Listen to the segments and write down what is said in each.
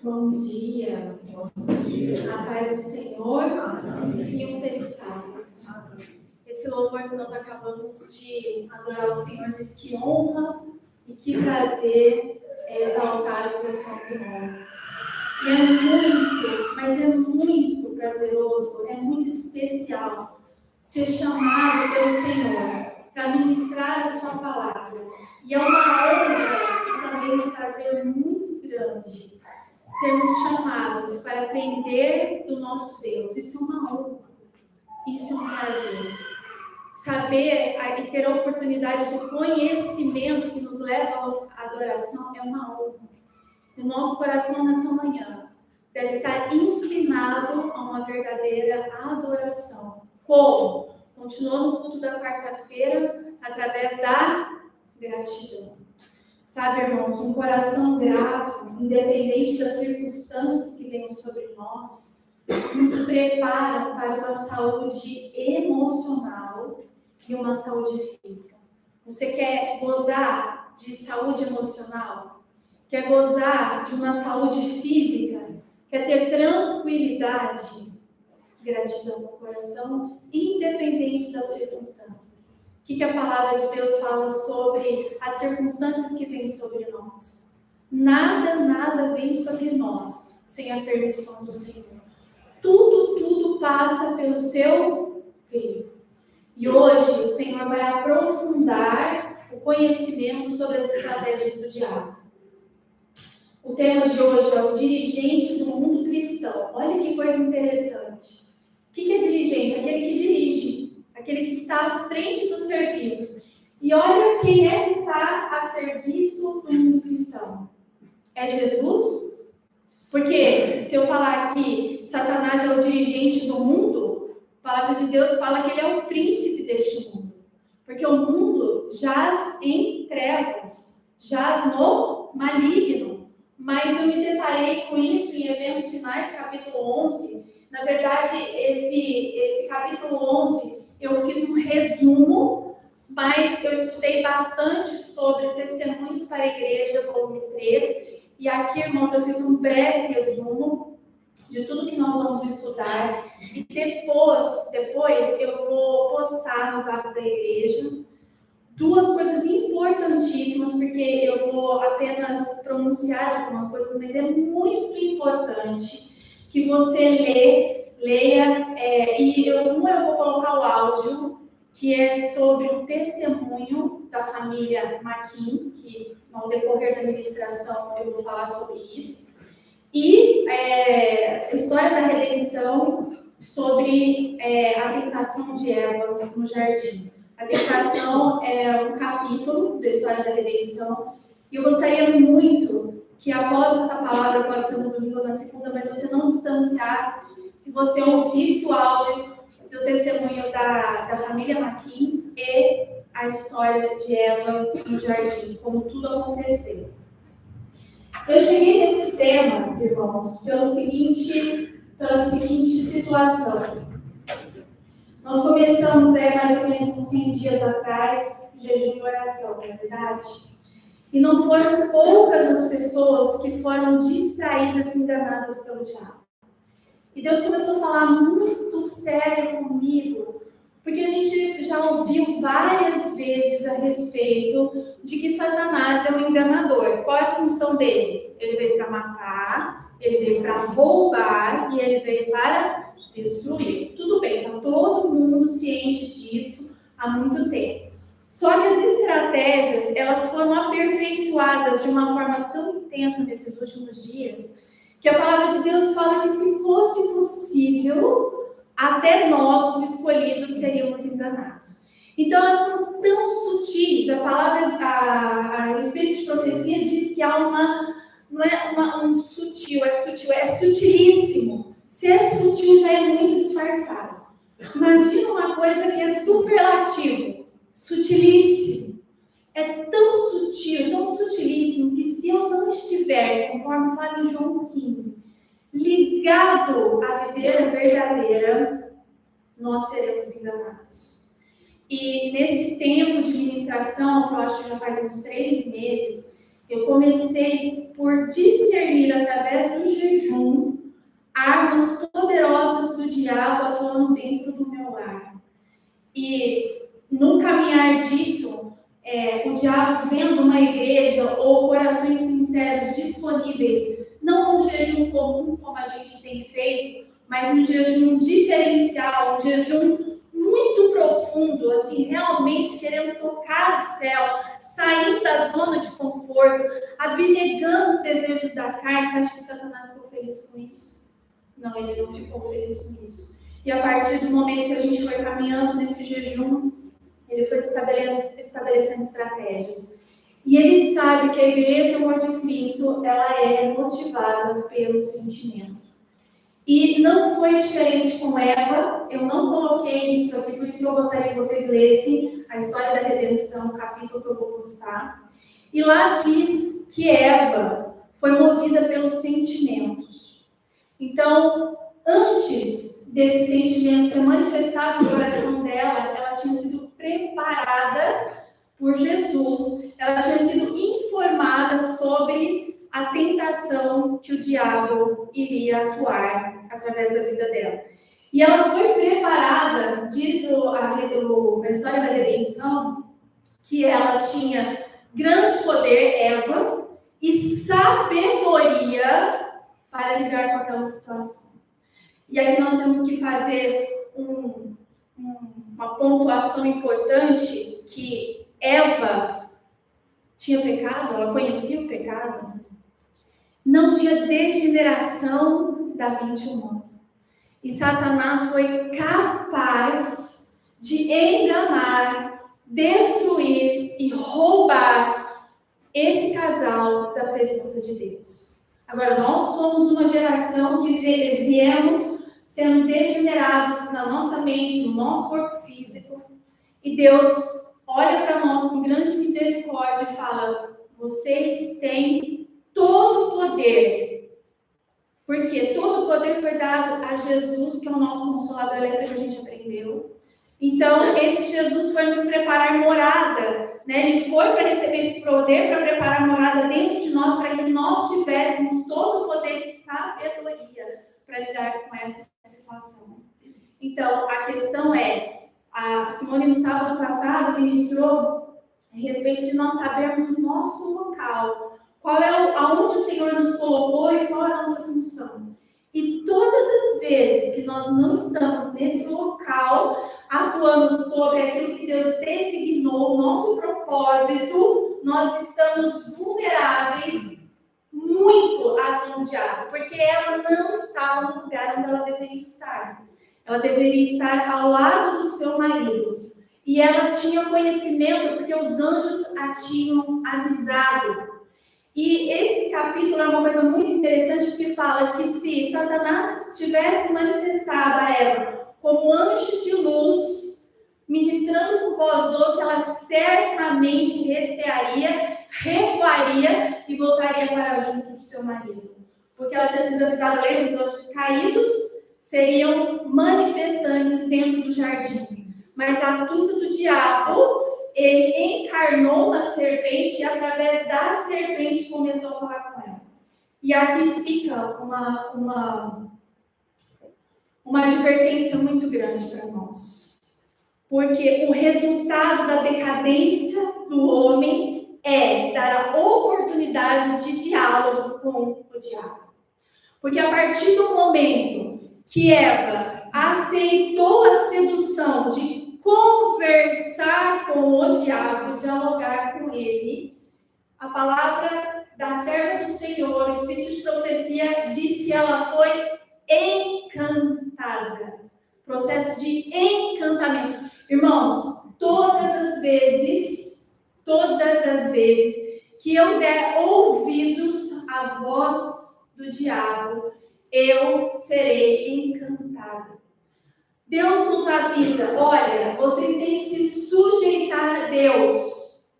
Bom dia. A paz do Senhor e um feliz sábado. Esse louvor que nós acabamos de adorar o Senhor diz que honra e que prazer é exaltar o teu santo nome. E é muito, mas é muito prazeroso, é muito especial ser chamado pelo Senhor para ministrar a sua palavra. E é uma honra e também um prazer muito grande sermos chamados para aprender do nosso Deus. Isso é uma honra, isso é um prazer. Saber e ter a oportunidade do conhecimento que nos leva à adoração é uma honra. O nosso coração nessa manhã deve estar inclinado a uma verdadeira adoração. Como? Continuando no culto da quarta-feira, através da gratidão. Sabe, irmãos, um coração grato, independente das circunstâncias que venham sobre nós, nos prepara para uma saúde emocional e uma saúde física. Você quer gozar de saúde emocional? Quer gozar de uma saúde física? Quer ter tranquilidade? Gratidão no coração, independente das circunstâncias. O que a palavra de Deus fala sobre as circunstâncias que vêm sobre nós? Nada vem sobre nós sem a permissão do Senhor. Tudo passa pelo seu crivo. E hoje o Senhor vai aprofundar o conhecimento sobre as estratégias do diabo. O tema de hoje é o dirigente do mundo cristão. Olha que coisa interessante. O que é dirigente? Aquele que dirige. Aquele que está à frente dos serviços. E olha quem é que está a serviço do mundo cristão. É Jesus? Porque se eu falar que Satanás é o dirigente do mundo, a palavra de Deus fala que ele é o príncipe deste mundo. Porque o mundo jaz em trevas, jaz no maligno. Mas eu me deparei com isso em Eventos Finais, capítulo 11. Na verdade, esse capítulo 11... eu fiz um resumo, mas eu estudei bastante sobre Testemunhos para a Igreja, volume 3. E aqui, irmãos, eu fiz um breve resumo de tudo que nós vamos estudar. E depois eu vou postar no Zap da Igreja duas coisas importantíssimas, porque eu vou apenas pronunciar algumas coisas, mas é muito importante que você leia, e eu vou colocar o áudio, que é sobre o testemunho da família Maquin, que no decorrer da ministração eu vou falar sobre isso, e a história da redenção sobre a tentação de Eva no jardim. A tentação é um capítulo da história da redenção, e eu gostaria muito que após essa palavra, pode ser no domingo ou na segunda, mas você não distanciasse, que você ouvisse o áudio do testemunho da família Maquin e a história de Eva no jardim, como tudo aconteceu. Eu cheguei nesse tema, irmãos, pela seguinte situação. Nós começamos mais ou menos uns 100 dias atrás, jejum e oração, não é verdade? E não foram poucas as pessoas que foram distraídas e enganadas pelo diabo. E Deus começou a falar muito sério comigo, porque a gente já ouviu várias vezes a respeito de que Satanás é um enganador. Qual é a função dele? Ele veio para matar, ele veio para roubar e ele veio para destruir. Tudo bem, está todo mundo ciente disso há muito tempo. Só que as estratégias, elas foram aperfeiçoadas de uma forma tão intensa nesses últimos dias, que a palavra de Deus fala que se fosse possível, até nós, os escolhidos, seríamos enganados. Então, elas são tão sutis. A palavra, o Espírito de Profecia diz que há não é um sutil, é sutilíssimo. Se é sutil, já é muito disfarçado. Imagina uma coisa que é superlativo, sutilíssimo. É tão sutil, tão sutilíssimo, que se eu não estiver, conforme fala em João 15, ligado à videira verdadeira, nós seremos enganados. E nesse tempo de ministração, que eu acho que já faz uns 3 meses, eu comecei por discernir através do E no caminhar disso, o diabo vendo uma igreja ou corações sinceros disponíveis, não um jejum comum como a gente tem feito, mas um jejum diferencial, um jejum muito profundo, assim, realmente querendo tocar o céu, sair da zona de conforto, abnegando os desejos da carne. Você acha que Satanás ficou feliz com isso? Não, ele não ficou feliz com isso. E a partir do momento que a gente foi caminhando nesse jejum, ele foi estabelecendo estratégias. E ele sabe que a igreja amor de Cristo, ela é motivada pelo sentimento. E não foi diferente com Eva. Eu não coloquei isso aqui, por isso que eu gostaria que vocês lessem a história da redenção, o capítulo que eu vou postar. E lá diz que Eva foi movida pelos sentimentos. Então, antes desse sentimento ser manifestado no coração dela, ela tinha sido preparada por Jesus, ela tinha sido informada sobre a tentação que o diabo iria atuar através da vida dela. E ela foi preparada, diz a história da redenção, que ela tinha grande poder, Eva, e sabedoria para lidar com aquela situação. E aqui nós temos que fazer uma pontuação importante, que Eva tinha pecado, ela conhecia o pecado, não tinha degeneração da mente humana. E Satanás foi capaz de enganar, destruir e roubar esse casal da presença de Deus. Agora, nós somos uma geração que viemos sendo degenerados na nossa mente, no nosso corpo físico, e Deus olha para nós com grande misericórdia e fala: vocês têm todo o poder, porque todo o poder foi dado a Jesus, que é o nosso Consolador, lembra que a gente aprendeu? Então, esse Jesus foi nos preparar morada, né? Ele foi para receber esse poder, para preparar morada dentro de nós, para que nós tivéssemos todo o poder de sabedoria para lidar com essa situação. Então, a questão é, a Simone no sábado passado ministrou a respeito de nós sabermos o nosso local, aonde o Senhor nos colocou e qual é a nossa função. E todas as vezes que nós não estamos nesse local, atuando sobre aquilo que Deus designou, o nosso propósito, nós estamos vulneráveis muito à ação do diabo, porque ela não estava no lugar onde ela deveria estar. Ela deveria estar ao lado do seu marido. E ela tinha conhecimento, porque os anjos a tinham avisado. E esse capítulo é uma coisa muito interessante, porque fala que se Satanás tivesse manifestado a Eva como anjo de luz, ministrando com voz doce, ela certamente recearia, recuaria e voltaria para junto do seu marido. Porque ela tinha sido avisada, lembra, os anjos caídos seriam manifestantes dentro do jardim. Mas a astúcia do diabo, ele encarnou na serpente e através da serpente começou a falar com ela. E aqui fica uma advertência muito grande para nós. Porque o resultado da decadência do homem é dar a oportunidade de diálogo com o diabo. Porque a partir do momento que Eva aceitou a sedução de conversar com o diabo, dialogar com ele, a palavra da serva do Senhor, o Espírito de profecia, diz que ela foi encantada. Processo de encantamento. Irmãos, todas as vezes que eu der ouvidos à voz do diabo, eu serei encantada. Deus nos avisa, olha, vocês têm que se sujeitar a Deus.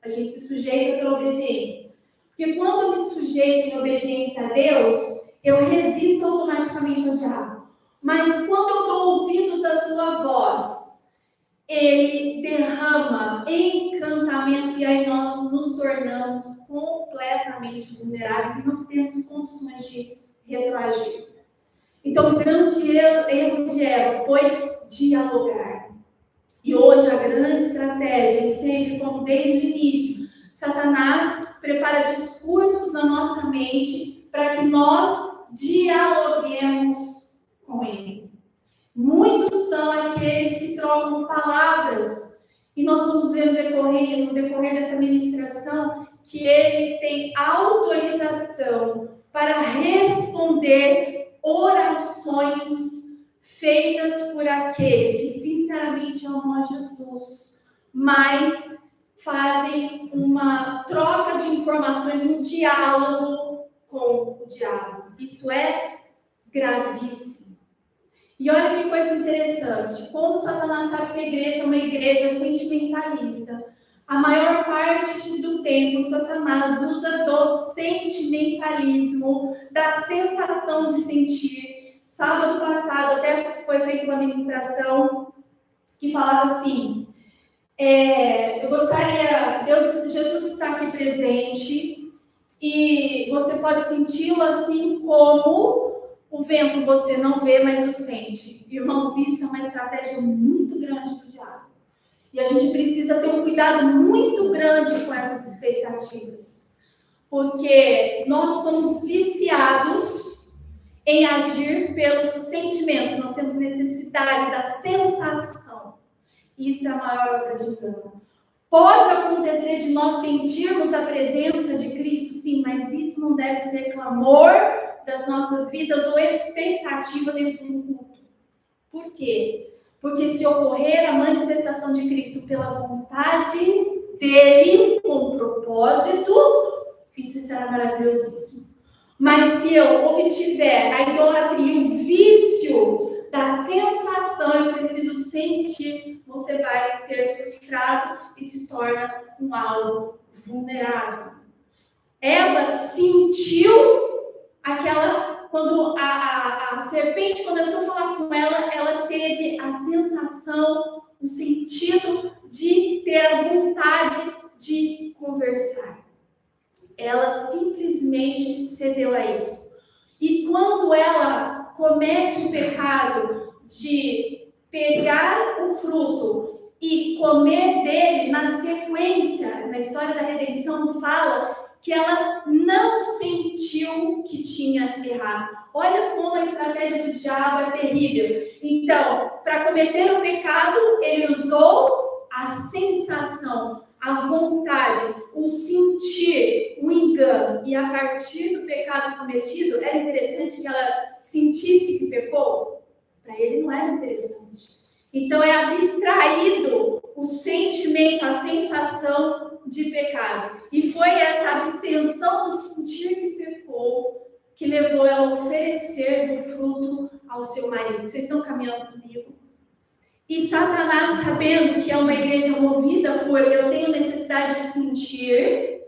A gente se sujeita pela obediência. Porque quando eu me sujeito em obediência a Deus, eu resisto automaticamente ao diabo. Mas quando eu dou ouvidos à sua voz, ele derrama encantamento e aí nós nos tornamos completamente vulneráveis e não temos condições de retroagir. Então, o grande erro de Eva foi dialogar. E hoje a grande estratégia é sempre, como desde o início, Satanás prepara discursos na nossa mente para que nós dialoguemos com ele. Muitos são aqueles que trocam palavras, e nós vamos ver no decorrer dessa ministração que ele tem autorização para responder orações feitas por aqueles que sinceramente amam a Jesus, mas fazem uma troca de informações, um diálogo com o diabo. Isso é gravíssimo. E olha que coisa interessante, como Satanás sabe que a igreja é uma igreja sentimentalista, a maior parte do tempo Satanás usa do sentimentalismo, da sensação de sentir. Sábado passado até foi feita uma ministração que falava assim, Jesus está aqui presente e você pode senti-lo assim como o vento você não vê, mas o sente. Irmãos, isso é uma estratégia muito grande do diabo. E a gente precisa ter um cuidado muito grande com essas expectativas. Porque nós somos viciados em agir pelos sentimentos. Nós temos necessidade da sensação. Isso é a maior obra de engano. Pode acontecer de nós sentirmos a presença de Cristo, sim, mas isso não deve ser clamor das nossas vidas ou expectativa dentro do culto. Por quê? Porque se ocorrer a manifestação de Cristo pela vontade dele, com propósito, isso será maravilhosíssimo. Mas se eu obtiver a idolatria, o vício da sensação, eu preciso sentir, você vai ser frustrado e se torna um alvo vulnerável. Eva sentiu quando a serpente começou a falar com ela, ela teve a sensação, o sentido de ter a vontade de conversar. Ela simplesmente cedeu a isso. E quando ela comete o pecado de pegar o fruto e comer dele, na sequência, na história da redenção, fala que ela não sentiu que tinha errado. Olha como a estratégia do diabo é terrível. Então, para cometer o pecado, ele usou a sensação, a vontade, o sentir, o engano. E a partir do pecado cometido, era interessante que ela sentisse que pecou? Para ele não era interessante. Então, é abstraído o sentimento, a sensação de pecado. E foi essa abstenção do sentir que pecou que levou ela a oferecer do fruto ao seu marido. Vocês estão caminhando comigo? E Satanás, sabendo que é uma igreja movida por eu tenho necessidade de sentir,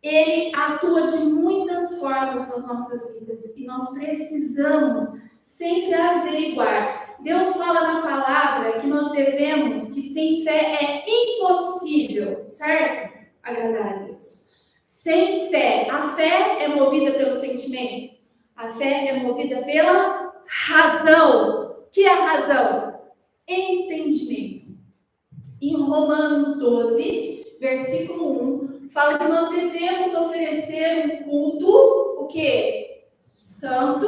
ele atua de muitas formas nas nossas vidas. E nós precisamos sempre averiguar. Deus fala na palavra que nós devemos, que sem fé é impossível, certo? Agradar a Deus. Sem fé. A fé é movida pelo sentimento. A fé é movida pela razão. O que é a razão? Entendimento. Em Romanos 12, versículo 1, fala que nós devemos oferecer um culto, o quê? Santo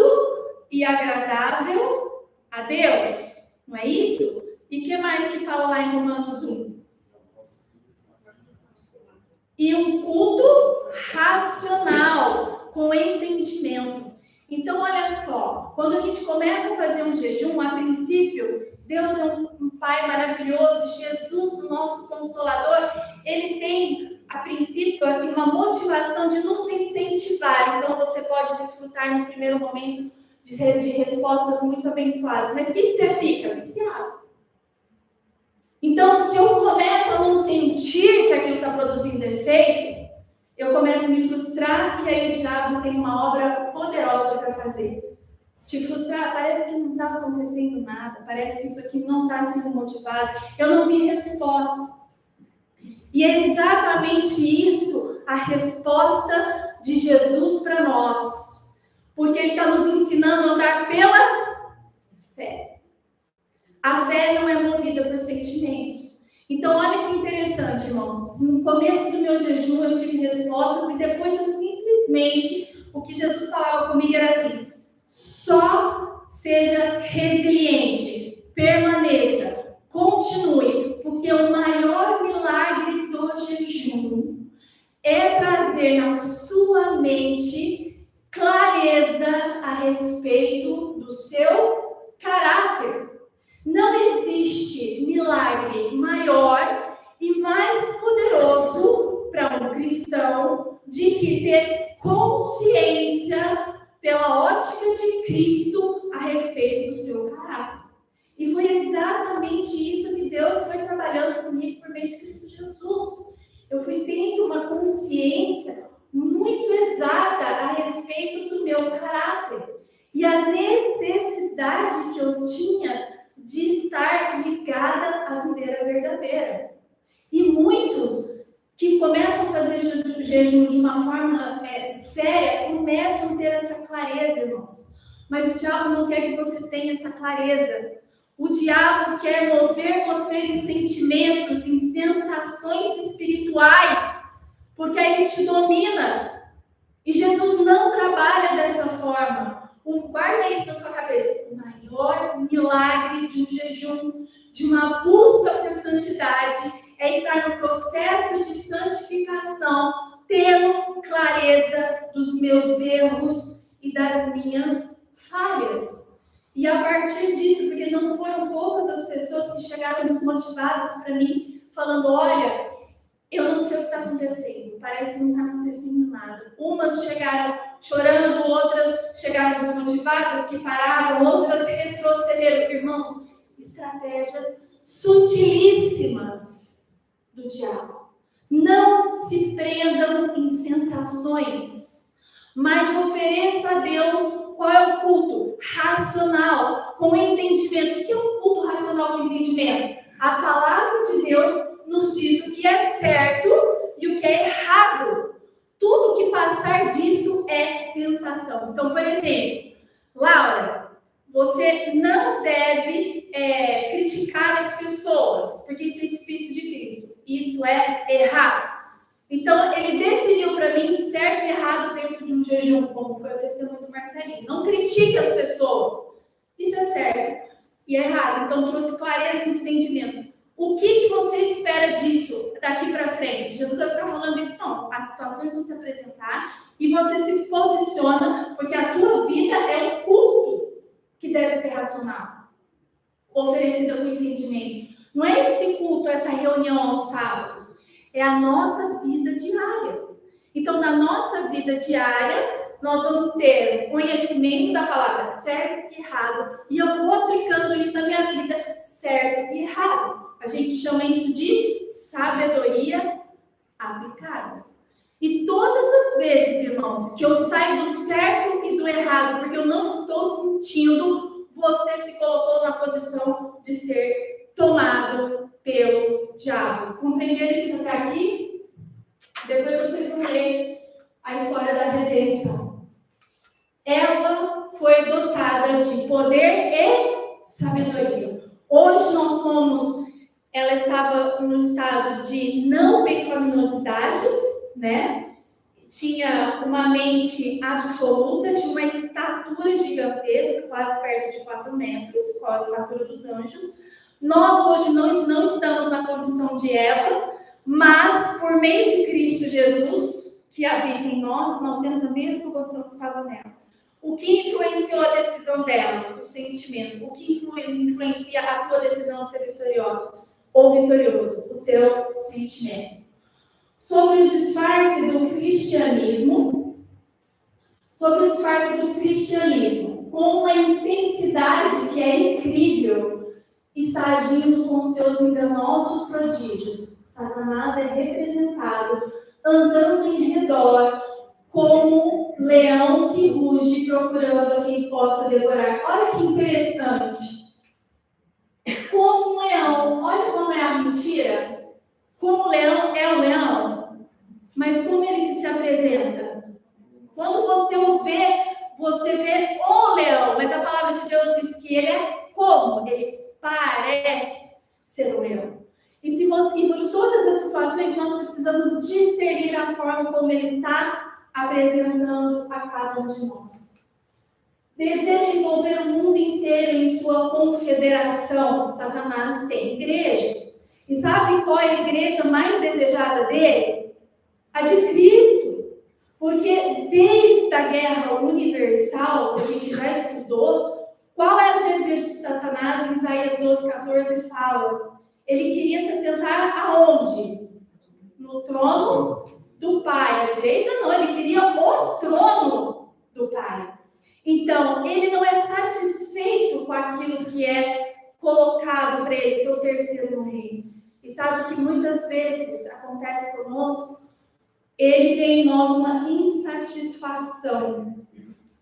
e agradável a Deus. Não é isso? E o que mais que fala lá em Romanos 1? E um culto racional, com entendimento. Então, olha só, quando a gente começa a fazer um jejum, a princípio, Deus é um Pai maravilhoso, Jesus, o nosso Consolador, ele tem, a princípio, assim, uma motivação de nos incentivar. Então, você pode desfrutar no primeiro momento de respostas muito abençoadas. Mas o que você fica? Viciado. Então, se eu começo a não sentir que aquilo está produzindo efeito, eu começo a me frustrar e aí o diabo tem uma obra poderosa para fazer. Te frustrar, parece que não está acontecendo nada, parece que isso aqui não está sendo motivado, eu não vi resposta. E é exatamente isso a resposta de Jesus para nós, porque ele está nos ensinando a andar pela fé. A fé não é movida por sentimentos. Então, olha que interessante, irmãos. No começo do meu jejum, eu tive respostas e depois eu simplesmente, o que Jesus falava comigo era assim: só seja resiliente, permaneça, continue, porque o maior milagre do jejum é trazer na sua mente clareza a respeito do seu caráter. Não existe milagre maior e mais poderoso para um cristão de que ter consciência pela ótica de Cristo a respeito do seu caráter. E foi exatamente isso que Deus foi trabalhando comigo por meio de Cristo Jesus. Eu fui tendo uma consciência muito exata a respeito do meu caráter e a necessidade que eu tinha de estar ligada à videira verdadeira. E muitos que começam a fazer jejum de uma forma séria, começam a ter essa clareza, irmãos. Mas o diabo não quer que você tenha essa clareza. O diabo quer mover você em sentimentos, em sensações espirituais, porque aí ele te domina. E Jesus não trabalha dessa forma. Guarda isso na sua cabeça. O maior milagre de um jejum, de uma busca por santidade, é estar no processo de santificação, tendo clareza dos meus erros e das minhas falhas. E a partir disso, porque não foram poucas as pessoas que chegaram desmotivadas para mim, falando: olha, eu não sei o que está acontecendo, parece que não está acontecendo nada. Umas chegaram chorando, outras chegaram desmotivadas, que pararam, outras retrocederam. Irmãos, estratégias sutilíssimas do diabo. Não se prendam em sensações, mas ofereça a Deus qual é o culto racional, com entendimento. O que é um culto racional com entendimento? A palavra de Deus nos diz o que é certo e o que é errado. Tudo que passar disso é sensação. Então, por exemplo, Laura, você não deve criticar as pessoas, porque isso é Espírito de Cristo. Isso é errado. Então, ele definiu para mim certo e errado dentro de um jejum, como foi o testemunho do Marcelinho. Não critique as pessoas. Isso é certo e é errado. Então, trouxe clareza e entendimento. O que você espera disso daqui para frente? Jesus vai ficar falando isso? Não. As situações vão se apresentar e você se posiciona, porque a tua vida é um culto que deve ser racional, oferecida com entendimento. Não é esse culto, essa reunião aos sábados. É a nossa vida diária. Então, na nossa vida diária, nós vamos ter conhecimento da palavra certo e errado. E eu vou aplicando isso na minha vida certo e errado. A gente chama isso de sabedoria aplicada. E todas as vezes, irmãos, que eu saio do certo e do errado, porque eu não estou sentindo, você se colocou na posição de ser tomado pelo diabo. Compreenderam isso até aqui? Depois vocês vão ler a história da redenção. Eva foi dotada de poder e sabedoria. Hoje nós somos, ela estava no estado de não pecaminosidade, né? Tinha uma mente absoluta, tinha uma estatura gigantesca, quase perto de 4 metros, quase a estatura dos anjos. Nós hoje não estamos na condição de Eva, mas por meio de Cristo Jesus, que habita em nós, nós temos a mesma condição que estava nela. O que influenciou a decisão dela? O sentimento. O que influencia a tua decisão a ser vitoriosa ou vitorioso? O teu sentimento. Sobre o disfarce do cristianismo, com uma intensidade que é incrível, está agindo com seus enganosos prodígios. Satanás é representado andando em redor como leão que ruge procurando a quem possa devorar. Olha que interessante. Como um leão, olha como é a mentira. Como o leão é o leão, mas como ele se apresenta? Quando você o vê, você vê o leão, mas a palavra de Deus diz que ele é como? Ele para da forma como ele está apresentando a cada um de nós. Deseja envolver o mundo inteiro em sua confederação. Satanás tem igreja. E sabe qual é a igreja mais desejada dele? A de Cristo. Porque desde a guerra universal, a gente já estudou, qual era o desejo de Satanás? Em Isaías 12:14 fala. Ele queria se assentar aonde? No trono do Pai. À direita não, ele queria o trono do Pai. Então, ele não é satisfeito com aquilo que é colocado para ele ser o terceiro no reino. E sabe que muitas vezes acontece conosco, ele vê em nós uma insatisfação.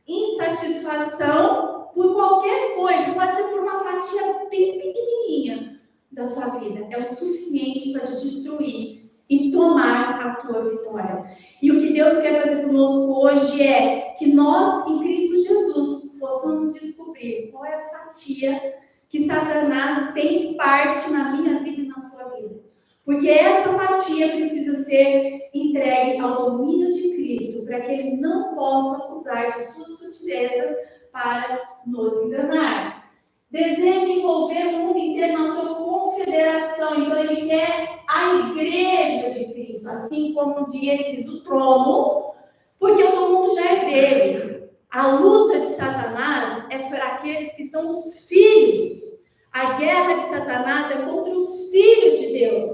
Insatisfação por qualquer coisa, pode ser por uma fatia bem pequenininha da sua vida. É o suficiente para te destruir e tomar a tua vitória. E o que Deus quer fazer conosco hoje é que nós, em Cristo Jesus, possamos descobrir qual é a fatia que Satanás tem parte na minha vida e na sua vida. Porque essa fatia precisa ser entregue ao domínio de Cristo, para que ele não possa usar de suas sutilezas para nos enganar. Deseja envolver o mundo inteiro na sua confederação. Então ele quer a igreja de Cristo, assim como um dia ele quis o trono, porque o mundo já é dele. A luta de Satanás é para aqueles que são os filhos. A guerra de Satanás é contra os filhos de Deus.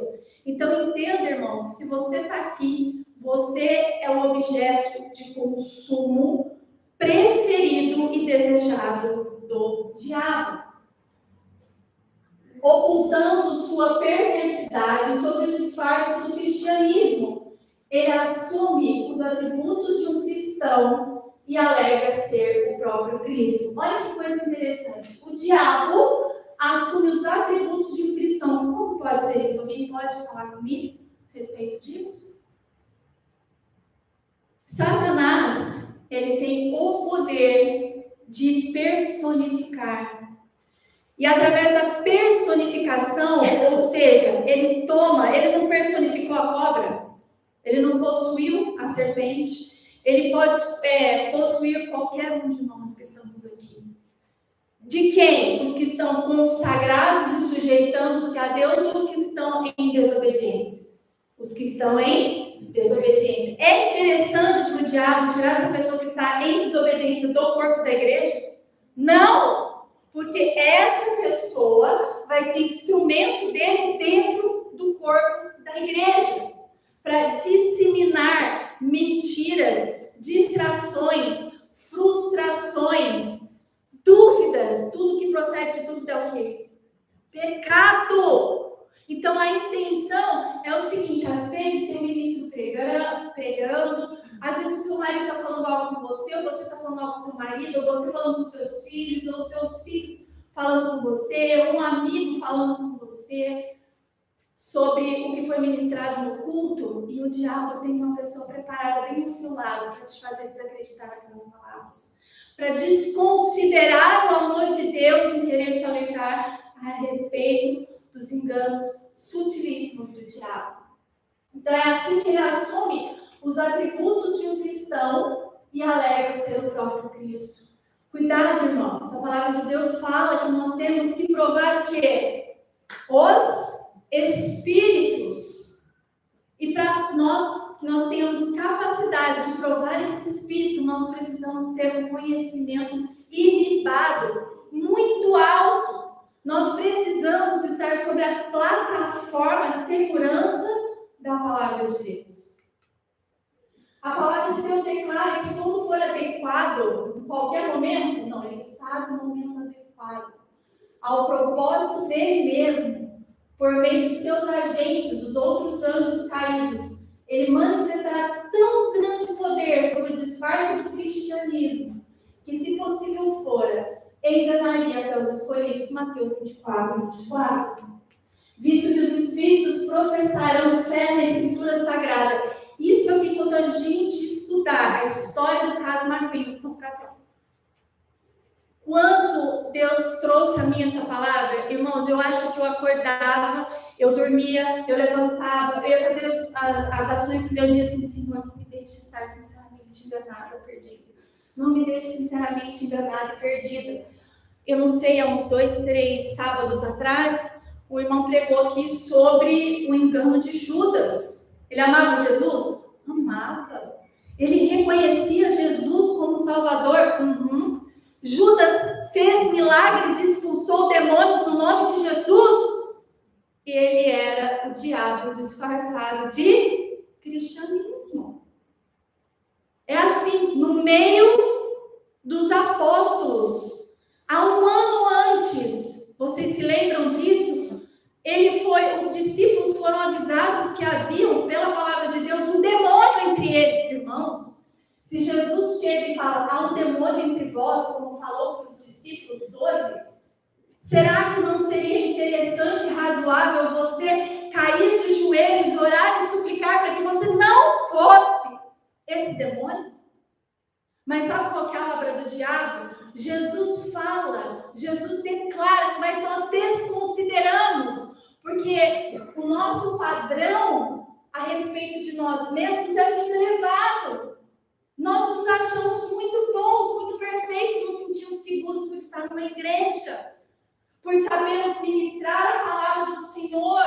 Então entenda, irmãos, que se você está aqui, você é o objeto de consumo preferido e desejado do diabo, ocultando sua perversidade sob o disfarce do cristianismo. Ele assume os atributos de um cristão e alega ser o próprio Cristo. Olha que coisa interessante. O diabo assume os atributos de um cristão. Como pode ser isso? Alguém pode falar comigo a respeito disso? Satanás, ele tem o poder de personificar. E através da personificação, ou seja, ele não personificou a cobra, ele não possuiu a serpente, ele pode possuir qualquer um de nós que estamos aqui. De quem? Os que estão consagrados e sujeitando-se a Deus ou os que estão em desobediência? Os que estão em desobediência. É interessante para o diabo tirar essa pessoa que está em desobediência do corpo da igreja? Não! Porque essa pessoa vai ser instrumento dele dentro do corpo da igreja para disseminar mentiras, distrações, frustrações, dúvidas. Tudo que procede de dúvida é o quê? Pecado! Então a intenção é o seguinte: às vezes tem um ministro pregando, às vezes o seu marido está falando algo com você, ou você está falando algo com o seu marido, ou você falando com os seus filhos, ou os seus filhos falando com você, ou um amigo falando com você sobre o que foi ministrado no culto, e o diabo tem uma pessoa preparada bem ao seu lado para te fazer desacreditar naquelas palavras, para desconsiderar o amor de Deus e querer te alertar a respeito dos enganos sutilíssimos do diabo. Então é assim que ele assume os atributos de um cristão e alega ser o próprio Cristo. Cuidado, irmãos, a palavra de Deus fala que nós temos que provar o quê? Os espíritos. E para nós que nós tenhamos capacidade de provar esse espírito, nós precisamos ter um conhecimento ilibado, muito alto. Nós precisamos estar sobre a plataforma de segurança da palavra de Deus. A palavra de Deus declara que quando for adequado, em qualquer momento, não, ele sabe o momento adequado, ao propósito dele mesmo, por meio de seus agentes, os outros anjos caídos, ele manifestará tão grande poder sobre o disfarce do cristianismo, que, se possível fora, enganaria até os escolhidos. Mateus 24:24. Visto que os espíritos professarão fé na escritura sagrada. Isso aqui, quando a gente estudar a história do caso McQueen, vocês vão ficar assim, ó. Quando Deus trouxe a mim essa palavra, irmãos, eu acho que eu acordava Eu dormia, eu levantava, eu ia fazer as ações do meu dia assim, Senhor, não me deixe estar sinceramente enganada, perdida. Não me deixe sinceramente enganada e perdida. Eu não sei, há uns 2, 3 sábados atrás, o irmão pregou aqui sobre o engano de Judas. Ele amava Jesus? Amava. Ele reconhecia Jesus como Salvador? Judas fez milagres e expulsou demônios no nome de Jesus? E ele era o diabo disfarçado de cristianismo. É assim, no meio dos apóstolos, há um ano antes, vocês se lembram disso? Os discípulos foram avisados que haviam, pela palavra de Deus, um demônio entre eles, irmãos. Se Jesus chega e fala, há um demônio entre vós, como falou para os discípulos 12, será que não seria interessante e razoável você cair de joelhos, orar e suplicar para que você não fosse esse demônio? Mas sabe qual que é a obra do diabo? Jesus fala, Jesus declara, mas nós desconsideramos, porque o nosso padrão a respeito de nós mesmos é muito elevado. Nós nos achamos muito bons, muito perfeitos, nos sentimos seguros por estar numa igreja, por sabermos ministrar a palavra do Senhor,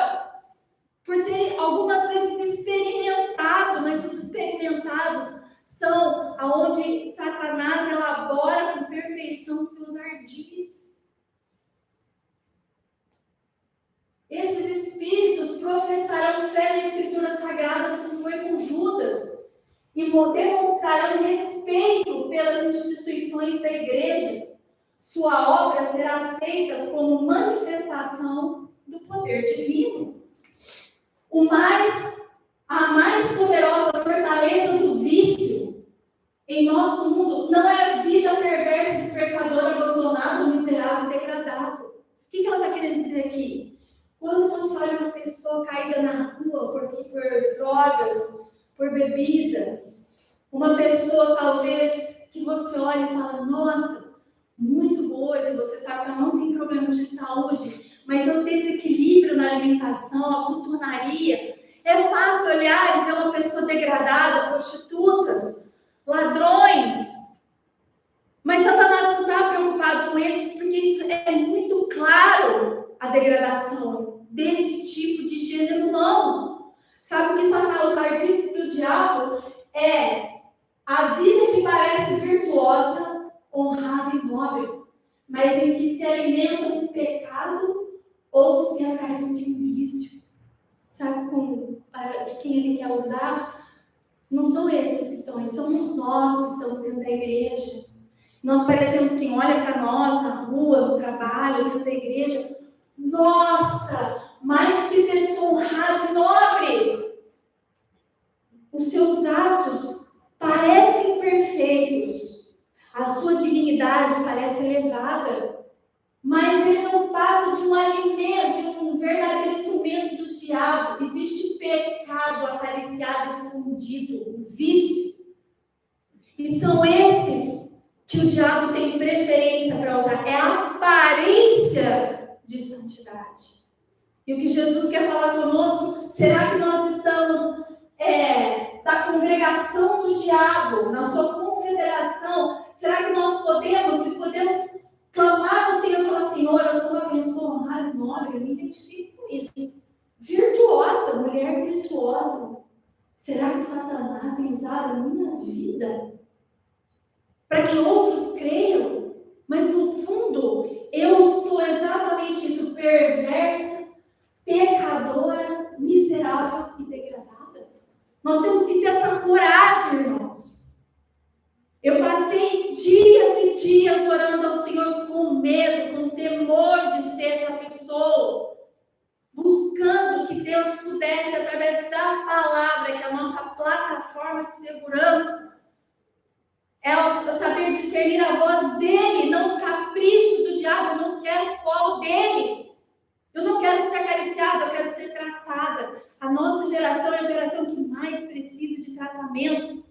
por ser algumas vezes experimentado, mas os experimentados são aonde Satanás elabora com perfeição seus ardis. Esses espíritos professarão fé na Escritura Sagrada, como foi com Judas, e demonstrarão respeito pelas instituições da igreja. Sua obra será aceita como manifestação do poder divino. A mais poderosa fortaleza do vício em nosso mundo não é a vida perversa do pecador abandonado, miserável e degradado. O que ela está querendo dizer aqui? Quando você olha uma pessoa caída na rua por drogas, por bebidas, uma pessoa talvez que você olha e fala, nossa, muito doida, você sabe que ela não tem problemas de saúde, mas é um desequilíbrio na alimentação, a glutonaria. É fácil olhar e ver uma pessoa degradada, prostitutas, ladrões. Mas Satanás não está preocupado com esses, porque isso é muito claro, a degradação desse tipo de gênero humano. Sabe o que Satanás, o ardis do diabo, é a vida que parece virtuosa, honrada e nobre, mas em que se alimenta do pecado ou se acaricia um vício. Sabe de quem ele quer usar? Não são esses que estão aí, somos nós que estamos dentro da igreja. Nós parecemos quem olha para nós na rua, no trabalho, dentro da igreja. Nossa, mas que pessoa honrada e nobre! Os seus atos parecem perfeitos, a sua dignidade parece elevada, mas ele não passa de um alimento, de um verdadeiro instrumento do diabo. Existe pecado acariciado, escondido, um vício. E são esses que o diabo tem preferência para usar. É a aparência de santidade. E o que Jesus quer falar conosco, será que nós estamos da congregação do diabo, na sua confederação? Será que nós podemos clamar ao Senhor e falar, Senhor, eu sou uma pessoa honrada e nobre, eu me identifico com isso. Virtuosa, mulher virtuosa. Será que Satanás tem usado a minha vida para que outros creiam? Mas no fundo, eu sou exatamente isso, perversa, pecadora, miserável e degradada. Nós temos que ter essa coragem, irmãos. Eu passei dias e dias orando ao Senhor com medo, com temor de ser essa pessoa, buscando que Deus pudesse, através da palavra, que é a nossa plataforma de segurança, saber discernir a voz dele, não os caprichos do diabo. Eu não quero o colo dele. Eu não quero ser acariciada, eu quero ser tratada. A nossa geração é a geração que mais precisa de tratamento.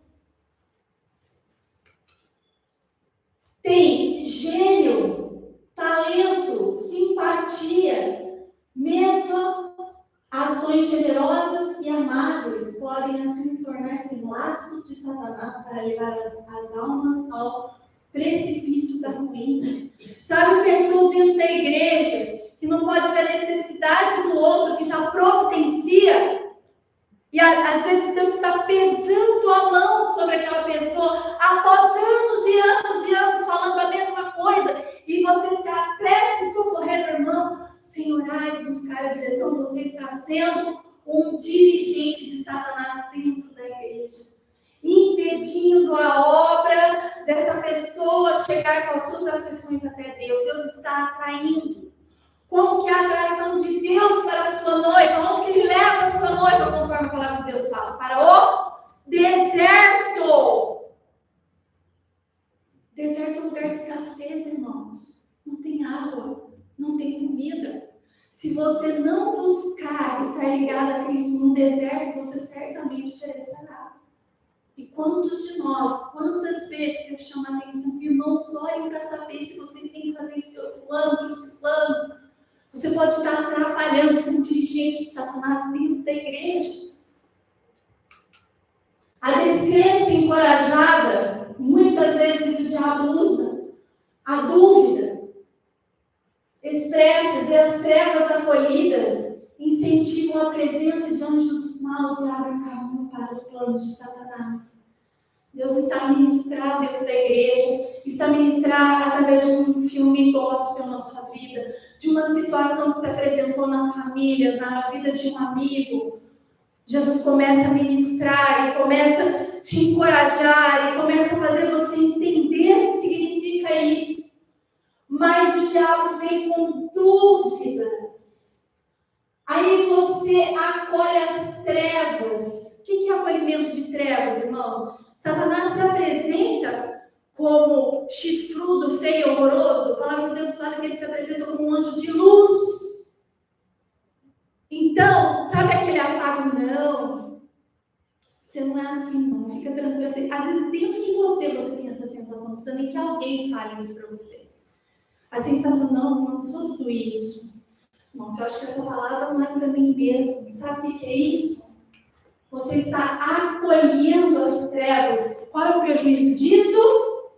Tem gênio, talento, simpatia, mesma precipício da ruína. Sabe, pessoas dentro da igreja que não pode ver a necessidade do outro, que já providencia. E às vezes Deus está pesando a mão sobre aquela pessoa após anos e anos e anos falando a mesma coisa. E você se apressa em socorrer o irmão sem orar e buscar a direção. Você está sendo um dirigente de Satanás dentro da igreja, impedindo a obra dessa pessoa chegar com as suas aflições até Deus. Deus está atraindo. Como que é a atração de Deus para a sua noiva? Onde que Ele leva a sua noiva, conforme a palavra de Deus fala? Para o deserto. Deserto é um lugar de escassez, irmãos. Não tem água, não tem comida. Se você não buscar estar ligado a Cristo no deserto, você certamente perecerá. E quantos de nós, quantas vezes eu chamo a atenção, irmãos, olhem para saber se vocês têm que fazer isso pelo plano, pelo seu plano. Você pode estar atrapalhando, sendo dirigente de Satanás dentro da igreja. A descrença encorajada, muitas vezes o diabo usa. A dúvida, expressas e as trevas acolhidas incentivam a presença de anjos maus e abrem caminho para os planos de Satanás. Deus está a ministrar dentro da igreja, está a ministrar através de um filme gospel na sua vida, de uma situação que se apresentou na família, na vida de um amigo. Jesus começa a ministrar e começa a te encorajar e começa a fazer você entender o que significa isso. Mas o diabo vem com dúvidas. Aí você acolhe as trevas. O que é acolhimento de trevas, irmãos? Satanás se apresenta como chifrudo, feio, horroroso. A palavra de Deus fala que ele se apresenta como um anjo de luz. Então, sabe aquele afago? Não, você não é assim, não. Fica tranquilo. Assim, às vezes, dentro de você tem essa sensação. Não precisa nem que alguém fale isso para você. A sensação, não sou tudo isso. Nossa, eu acho que essa palavra não é para mim mesmo. Sabe o que é isso? Você está acolhendo as trevas. Qual é o prejuízo disso?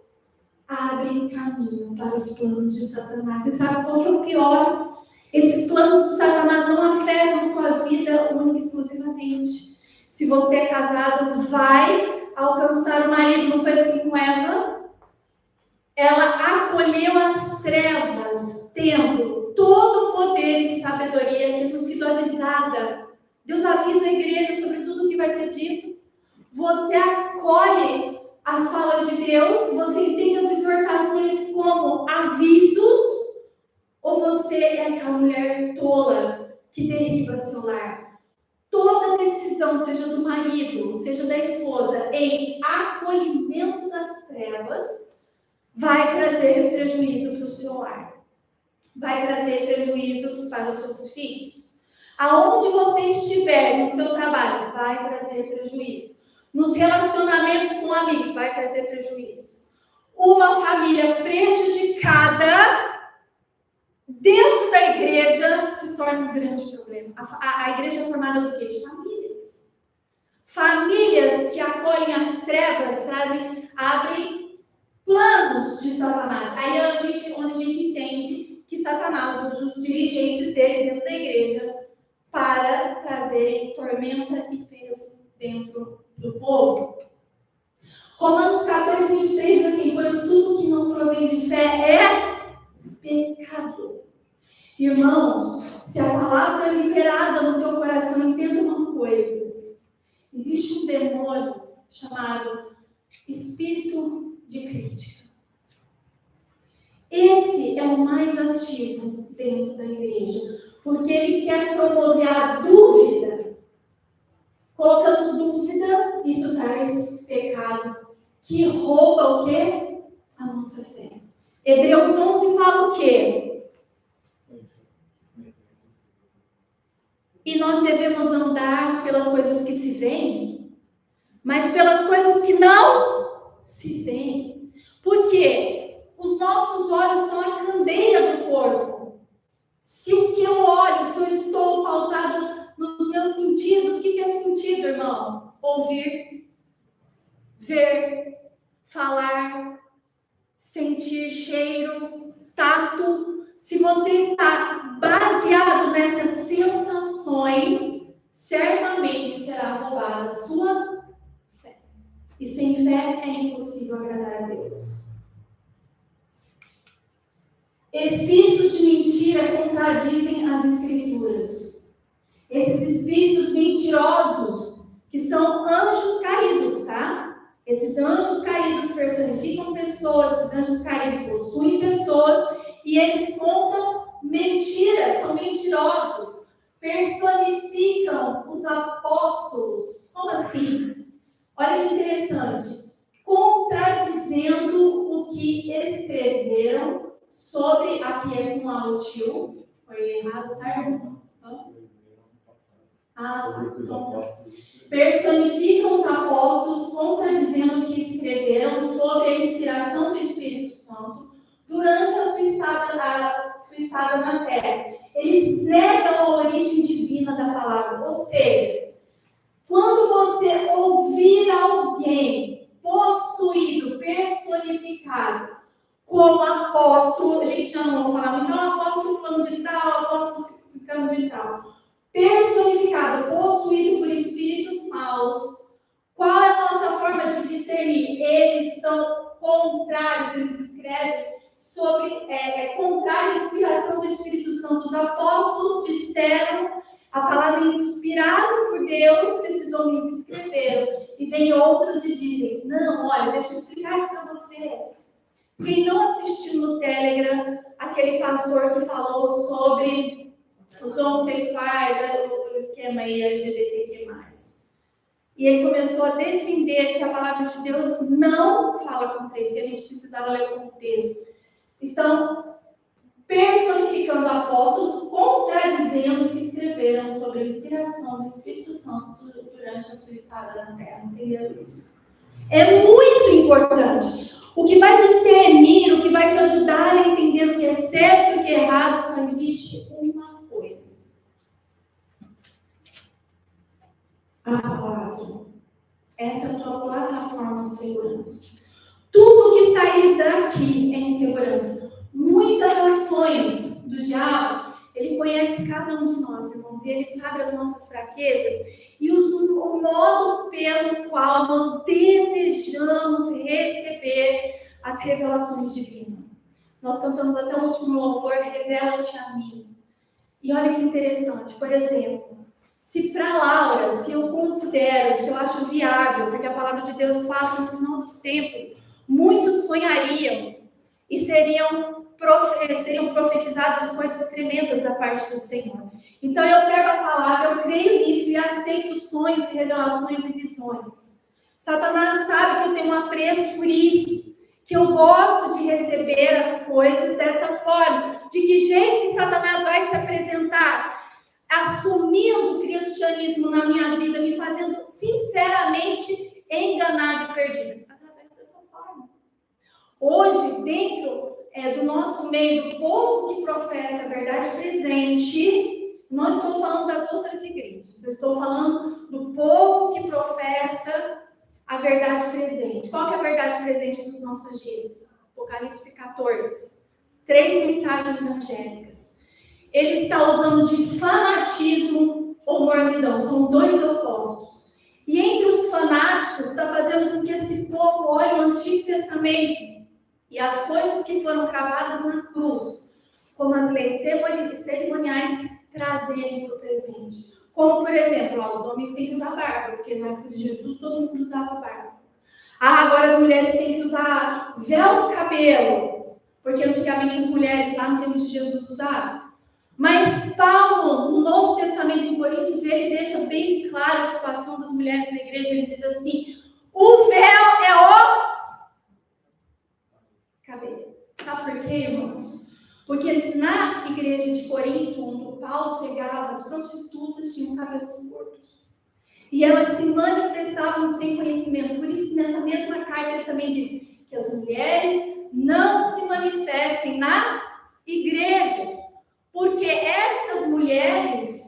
Abrem caminho para os planos de Satanás. Você sabe qual que é o pior? Esses planos de Satanás não afetam a sua vida única e exclusivamente. Se você é casado, vai alcançar o marido. Não foi assim com Eva? Ela acolheu as trevas, tendo todo o poder e sabedoria, tendo sido avisada. Deus avisa a igreja sobre tudo o que vai ser dito. Você acolhe as falas de Deus, você entende as exortações como avisos, ou você é aquela mulher tola que derriba seu lar? Toda decisão, seja do marido, seja da esposa, em acolhimento das trevas, vai trazer prejuízo para o seu lar. Vai trazer prejuízos para os seus filhos. Aonde você estiver no seu trabalho, vai trazer prejuízo. Nos relacionamentos com amigos, vai trazer prejuízos. Uma família prejudicada dentro da igreja se torna um grande problema. A igreja é formada do quê? De famílias. Famílias que acolhem as trevas, abrem planos de Satanás. Aí é onde a gente entende que Satanás usa os dirigentes dele dentro da igreja para trazerem tormenta e peso dentro do povo. Romanos 14, 23 diz assim: pois tudo que não provém de fé é pecado. Irmãos, se a palavra é liberada no teu coração, entenda uma coisa. Existe um demônio chamado espírito de crítica. Esse é o mais ativo dentro da igreja, porque ele quer promover a dúvida. Colocando dúvida, isso traz pecado, que rouba o quê? A nossa fé. Hebreus 11 fala o quê? E nós devemos andar pelas coisas que se veem, mas pelas coisas que não se veem. Por quê? Os nossos olhos são a candeia do corpo. Se o que eu olho, se eu estou pautado nos meus sentidos, o que é sentido, irmão? Ouvir, ver, falar, cheiro, tato, se você está baseado nessas sensações, certamente será roubada a sua fé. E sem fé é impossível agradar a Deus. Espíritos de mentira contradizem as Escrituras. Esses espíritos mentirosos, que são anjos caídos, tá? Esses anjos caídos personificam pessoas, esses anjos caídos possuem pessoas e eles contam mentiras, são mentirosos, personificam os apóstolos. Como assim? Olha que interessante. Contradizendo o que escreveram sobre, aqui é com a tio, foi errado, tá, irmão? Personificam os apóstolos, contradizendo o que escreveram sobre a inspiração do Espírito Santo durante a sua estada na terra. Eles negam a origem divina da palavra, ou seja, quando você ouvir alguém possuído, personificado como apóstolo, a gente não vai falar muito, apóstolo falando de tal, apóstolo falando de tal, personificado, possuído por espíritos maus, qual é a nossa forma de discernir? Eles são contrários, eles escrevem sobre, contrário à inspiração do Espírito Santo. Os apóstolos disseram a palavra inspirada por Deus, esses homens escreveram, e vem outros e dizem, não, olha, deixa eu explicar isso para você. Quem não assistiu no Telegram, aquele pastor que falou sobre os homossexuais, o esquema aí LGBTQ+. E ele começou a defender que a palavra de Deus não fala contra isso, que a gente precisava ler o contexto. Estão personificando apóstolos, contradizendo o que escreveram sobre a inspiração do Espírito Santo durante a sua estada na Terra. Entenderam isso? É muito importante. O que vai discernir, o que vai te ajudar a entender o que é certo e o que é errado, só existe uma coisa. A palavra. Essa é a tua plataforma de segurança. Tudo que sair daqui é insegurança. Muitas ações do diabo, ele conhece cada um de nós, irmãos, e ele sabe as nossas fraquezas e o modo pelo qual nós desejamos receber as revelações divinas. Nós cantamos até o último louvor, revela-te a mim. E olha que interessante, por exemplo, se para Laura, se eu considero, se eu acho viável, porque a palavra de Deus fala que no final dos tempos, muitos sonhariam e seriam profetizadas coisas tremendas da parte do Senhor. Então eu pego a palavra, eu creio nisso e aceito sonhos e revelações e visões. Satanás sabe que eu tenho um apreço por isso, que eu gosto de receber as coisas dessa forma. De que jeito que Satanás vai se apresentar? Assumindo o cristianismo na minha vida, me fazendo sinceramente enganado e perdido. Através dessa forma. Hoje, dentro do nosso meio, do povo que professa a verdade presente, não estou falando das outras igrejas, eu estou falando do povo que professa a verdade presente. Qual que é a verdade presente nos nossos dias? Apocalipse 14. 3 mensagens angélicas. Ele está usando de fanatismo ou mornidão. São 2 opostos. E entre os fanáticos, está fazendo com que esse povo olhe o Antigo Testamento e as coisas que foram cravadas na cruz, como as leis cerimoniais, trazerem para o presente. Como, por exemplo, os homens têm que usar barba, porque na época de Jesus todo mundo usava barba. Agora as mulheres têm que usar véu no cabelo, porque antigamente as mulheres lá no tempo de Jesus usavam. Mas Paulo, no Novo Testamento em Coríntios, ele deixa bem clara a situação das mulheres na igreja. Ele diz assim, o véu é o cabelo. Sabe por quê, irmãos? Porque na igreja de Corinto, onde Paulo pregava, as prostitutas tinham cabelos curtos. E elas se manifestavam sem conhecimento. Por isso que nessa mesma carta ele também diz que as mulheres não se manifestem na igreja. Porque essas mulheres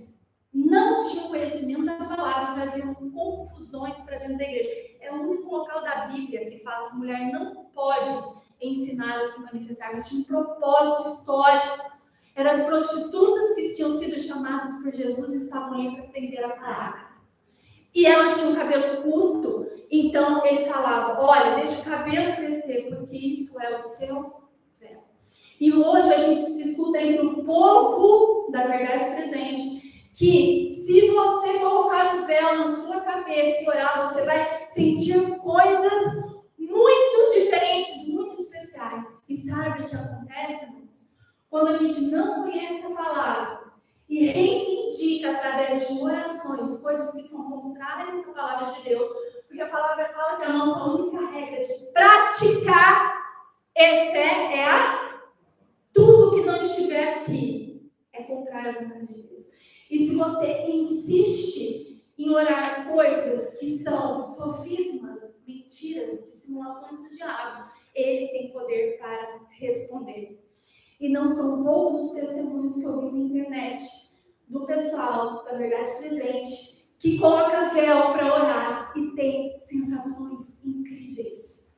não tinham conhecimento da palavra, traziam confusões para dentro da igreja. É o único local da Bíblia que fala que a mulher não pode ensinar ensinar ou se manifestar, mas tinha um propósito histórico. Eram as prostitutas que tinham sido chamadas por Jesus e estavam ali para aprender a palavra. E elas tinham cabelo curto, então ele falava, olha, deixa o cabelo crescer, porque isso é o seu véu. E hoje a gente se escuta entre o povo da verdade presente, que se você colocar o véu na sua cabeça e orar, você vai sentir coisas muito diferentes, muito especiais. E sabe o que acontece, irmãos? Quando a gente não conhece a palavra e reivindica através de orações coisas que são contrárias à palavra de Deus, porque a palavra fala que a nossa única regra de praticar fé é tudo que não estiver aqui é contrário à vontade de Deus. E se você insiste em orar coisas que são sofismas, mentiras, dissimulações do diabo, ele tem poder para responder. E não são poucos os testemunhos que eu vi na internet do pessoal da verdade presente que coloca véu para orar e tem sensações incríveis.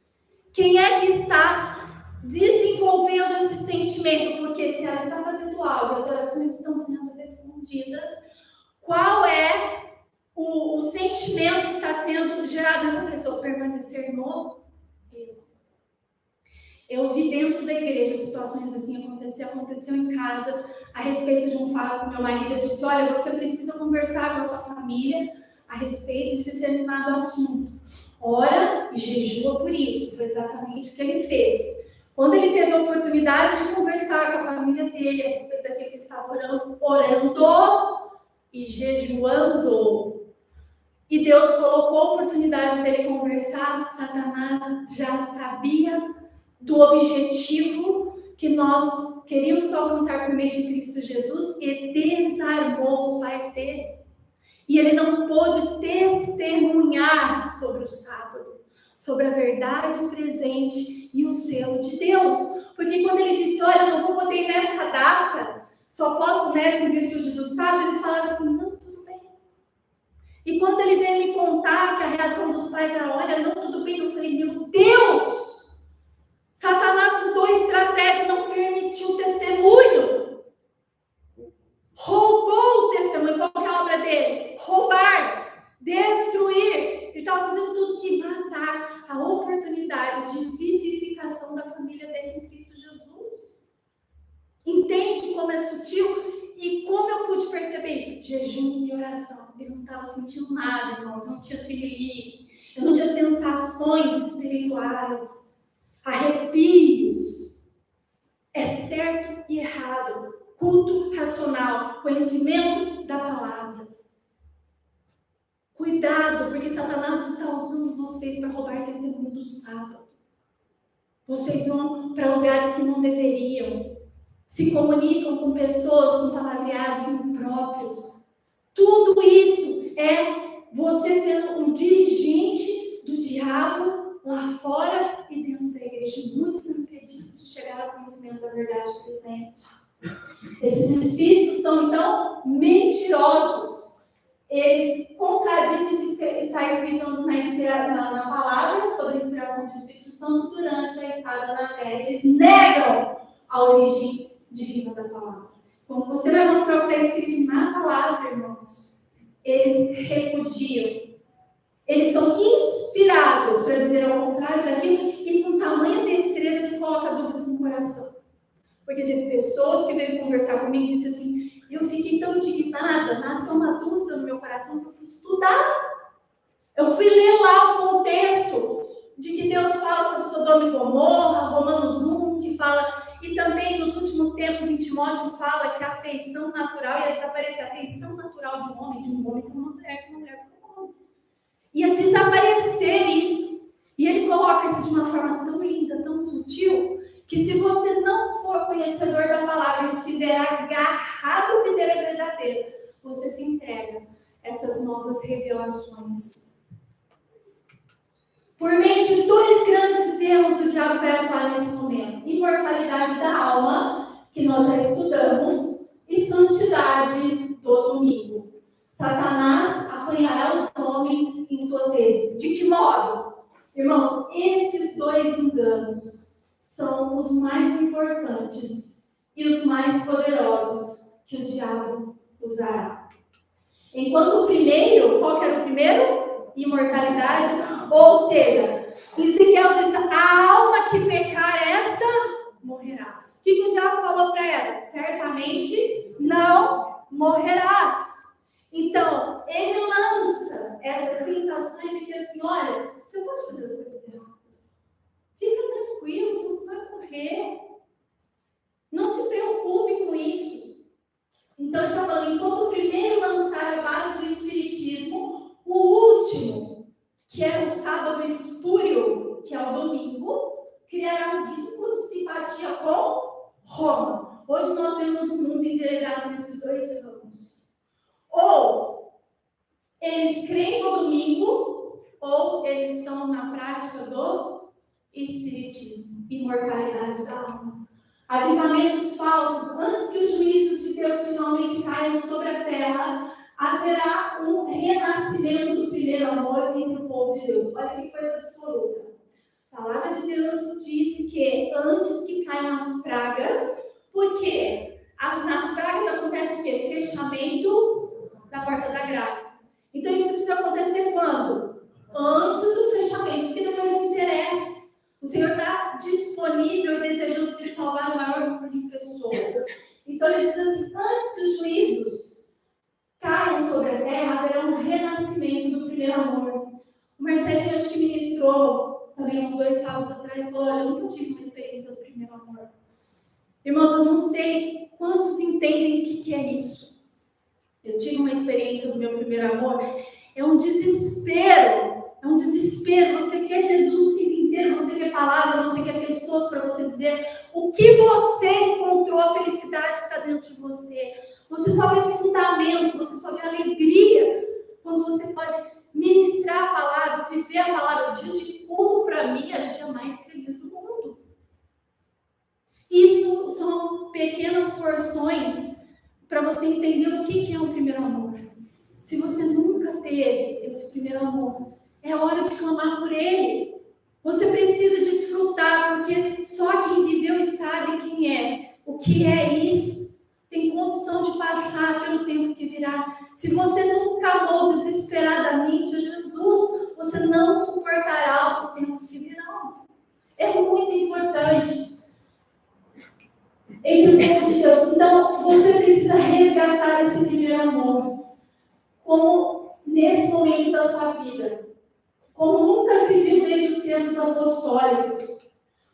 Quem é que está desenvolvendo esse sentimento? Porque se ela está fazendo algo, as orações estão sendo respondidas, qual é o sentimento que está sendo gerado nessa pessoa? Permanecer no erro. Eu vi dentro da igreja situações assim aconteceu em casa, a respeito de um fato com meu marido. Eu disse, olha, você precisa conversar com a sua família a respeito de determinado assunto. Ora e jejua por isso. Foi exatamente o que ele fez. Quando ele teve a oportunidade de conversar com a família dele a respeito daquilo que ele estava orando e jejuando, e Deus colocou a oportunidade dele conversar, Satanás já sabia do objetivo que nós queríamos alcançar por meio de Cristo Jesus e desarmou os pais dele. E ele não pôde testemunhar sobre o sábado, sobre a verdade presente e o selo de Deus. Porque quando ele disse, olha, eu não vou poder ir nessa data, só posso nessa em virtude do sábado, eles falaram assim, não, tudo bem. E quando ele veio me contar que a reação dos pais era, olha, não, tudo bem, eu falei, meu Deus! Satanás mudou a estratégia, não permitiu o testemunho. Roubou o testemunho. Qual é a obra dele? Roubar, destruir. Ele estava fazendo tudo e matar a oportunidade de vivificação da família dele em Cristo Jesus. Entende como é sutil? E como eu pude perceber isso? Jejum e oração. Eu não estava sentindo nada, irmãos. Eu não tinha tremelique. Eu não tinha sensações espirituais. Arrepios, é certo e errado, culto racional, conhecimento da palavra. Cuidado, porque Satanás está usando vocês para roubar testemunho do sábado. Vocês vão para lugares que não deveriam, se comunicam com pessoas com palavreados impróprios. Tudo isso é você sendo um dirigente do diabo lá fora e dentro da igreja. Muitos são impedidos de chegar ao conhecimento da verdade presente. Esses espíritos são, então, mentirosos. Eles contradizem o que está escrito na palavra sobre a inspiração do Espírito Santo durante a estada na terra. Eles negam a origem divina da palavra. Quando você vai mostrar o que está escrito na palavra, irmãos, eles repudiam. Eles são inspirados para dizer ao contrário daquilo e com tamanha destreza que coloca dúvida no coração. Porque teve pessoas que veio conversar comigo e disse assim, eu fiquei tão indignada, nasceu uma dúvida no meu coração que eu fui estudar. Eu fui ler lá o contexto de que Deus fala sobre Sodoma e Gomorra, Romanos 1, que fala, e também nos últimos tempos em Timóteo fala que a afeição natural ia desaparecer, a afeição natural de um homem com uma mulher, de uma mulher com um homem. Ia desaparecer isso. E ele coloca isso de uma forma tão linda, tão sutil, que se você não for conhecedor da palavra, estiver agarrado ao videira verdadeira, você se entrega a essas novas revelações. Por meio de dois grandes erros, o diabo vai atuar nesse momento. Imortalidade da alma, que nós já estudamos, e santidade do domingo. Satanás apanhará os homens em suas redes. De que modo? Irmãos, esses dois enganos são importantes e os mais poderosos que o diabo usará. Enquanto o primeiro, qual que era o primeiro? Imortalidade. Ou seja, Ezequiel diz, a alma que pecar esta morrerá. O que o diabo falou para ela? Certamente não morrerás. Então, ele lança essas sensações de que assim, olha, você pode fazer as coisas erradas. Fica tranquilo, você não vai morrer. Não se preocupe com isso. Então, ele está falando, enquanto o primeiro lançar a base do espiritismo, o último, que é o sábado espúrio, que é o domingo, criará um vínculo de simpatia com Roma. Hoje nós vemos o mundo enveredado nesses dois ramos. Ou eles creem no domingo, ou eles estão na prática do espiritismo, imortalidade da alma. Avivamentos falsos, antes que os juízos de Deus finalmente caiam sobre a terra, haverá um renascimento do primeiro amor entre o povo de Deus. Olha que coisa absoluta. A palavra de Deus diz que antes que caiam as pragas, porque nas pragas acontece o quê? Fechamento da porta da graça. Então isso precisa acontecer quando? Antes do fechamento, porque depois não interessa. O Senhor está disponível e desejoso de salvar o maior número de pessoas. Então ele diz assim, antes que os juízos caiam sobre a terra, haverá um renascimento do primeiro amor. O Marcelinho, acho que ministrou também uns 2 sábados atrás, falou, olha, eu nunca tive uma experiência do primeiro amor. Irmãos, eu não sei quantos entendem o que é isso. Eu tive uma experiência do meu primeiro amor. É um desespero. É um desespero. Você quer Jesus o tempo inteiro, você quer palavra, você quer pessoas para você dizer o que você encontrou, a felicidade que está dentro de você. Você só vê fundamento, você só vê alegria quando você pode ministrar a palavra, viver a palavra. O dia de culto, para mim, era o dia mais feliz do mundo. Isso são pequenas porções para você entender o que é o primeiro amor. Se você nunca teve esse primeiro amor, é hora de clamar por ele. Você precisa desfrutar, porque só quem viveu e sabe quem é, o que é isso, tem condição de passar pelo tempo que virá. Se você nunca amou desesperadamente a Jesus, você não suportará os tempos que virão. É muito importante entre o povo de Deus. Então, você precisa resgatar esse primeiro amor. Como nesse momento da sua vida. Como nunca se viu desde os tempos apostólicos.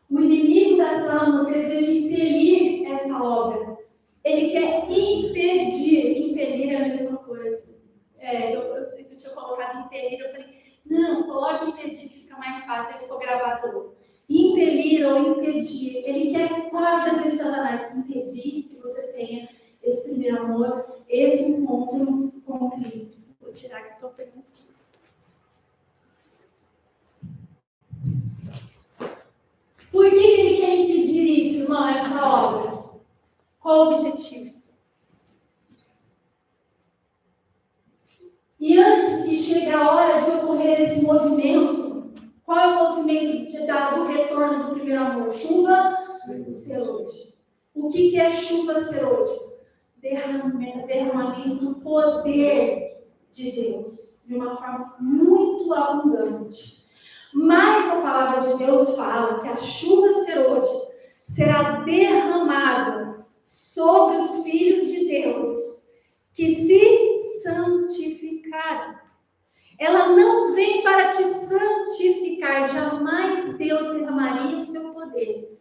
O inimigo das almas deseja impelir essa obra. Ele quer impedir. Impelir é a mesma coisa. Eu tinha colocado impelir, eu falei, não, coloque impedir que fica mais fácil, aí ficou gravado. Impelir ou impedir. Ele quer quase vezes Satanás impedir que você tenha esse primeiro amor, esse encontro com Cristo. Vou tirar aqui a tua pergunta. Por que ele quer impedir isso, irmão, essa obra? Qual o objetivo? E antes que chegue a hora de ocorrer esse movimento, qual é o movimento do retorno do primeiro amor? Chuva serôdia. O que é chuva serôdia? Derramamento do poder de Deus, de uma forma muito abundante. Mas a palavra de Deus fala que a chuva serôdia será derramada sobre os filhos de Deus que se santificaram. Ela não vem para te santificar, jamais Deus derramaria o seu poder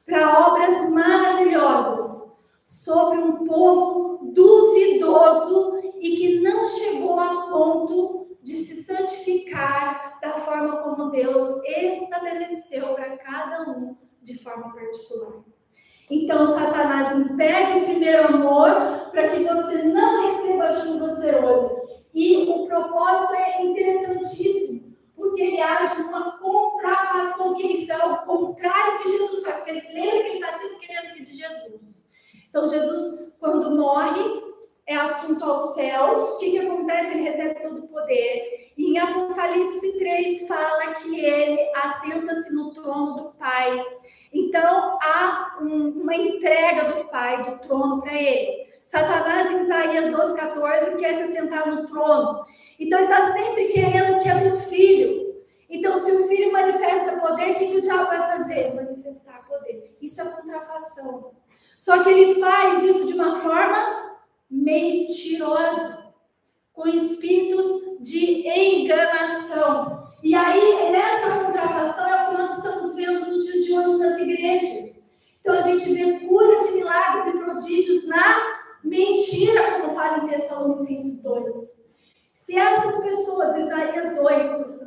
para obras maravilhosas sobre um povo duvidoso e que não chegou a ponto de se santificar da forma como Deus estabeleceu para cada um de forma particular. Então, Satanás impede o primeiro amor para que você não receba a chuva serôdia. E o propósito é interessantíssimo, porque ele age numa contrafação, que isso é o contrário que Jesus faz, porque ele lembra que ele está sempre querendo aqui de Jesus. Então, Jesus, quando morre, é assunto aos céus. O que acontece? Ele recebe todo o poder. E em Apocalipse 3 fala que ele assenta-se no trono do Pai. Então, há uma entrega do Pai, do trono para ele. Satanás, em Isaías 12,14, quer se sentar no trono. Então, ele está sempre querendo o que é do Filho. Então, se o Filho manifesta poder, o que o diabo vai fazer? Manifestar poder. Isso é contrafação. Só que ele faz isso de uma forma mentirosa, com espíritos de enganação. E aí, nessa contrafação, é o que nós estamos vendo nos dias de hoje nas igrejas. Então, a gente vê curas e milagres e prodígios na mentira, como fala em Tessalonicenses 2. Se essas pessoas, Isaías 8,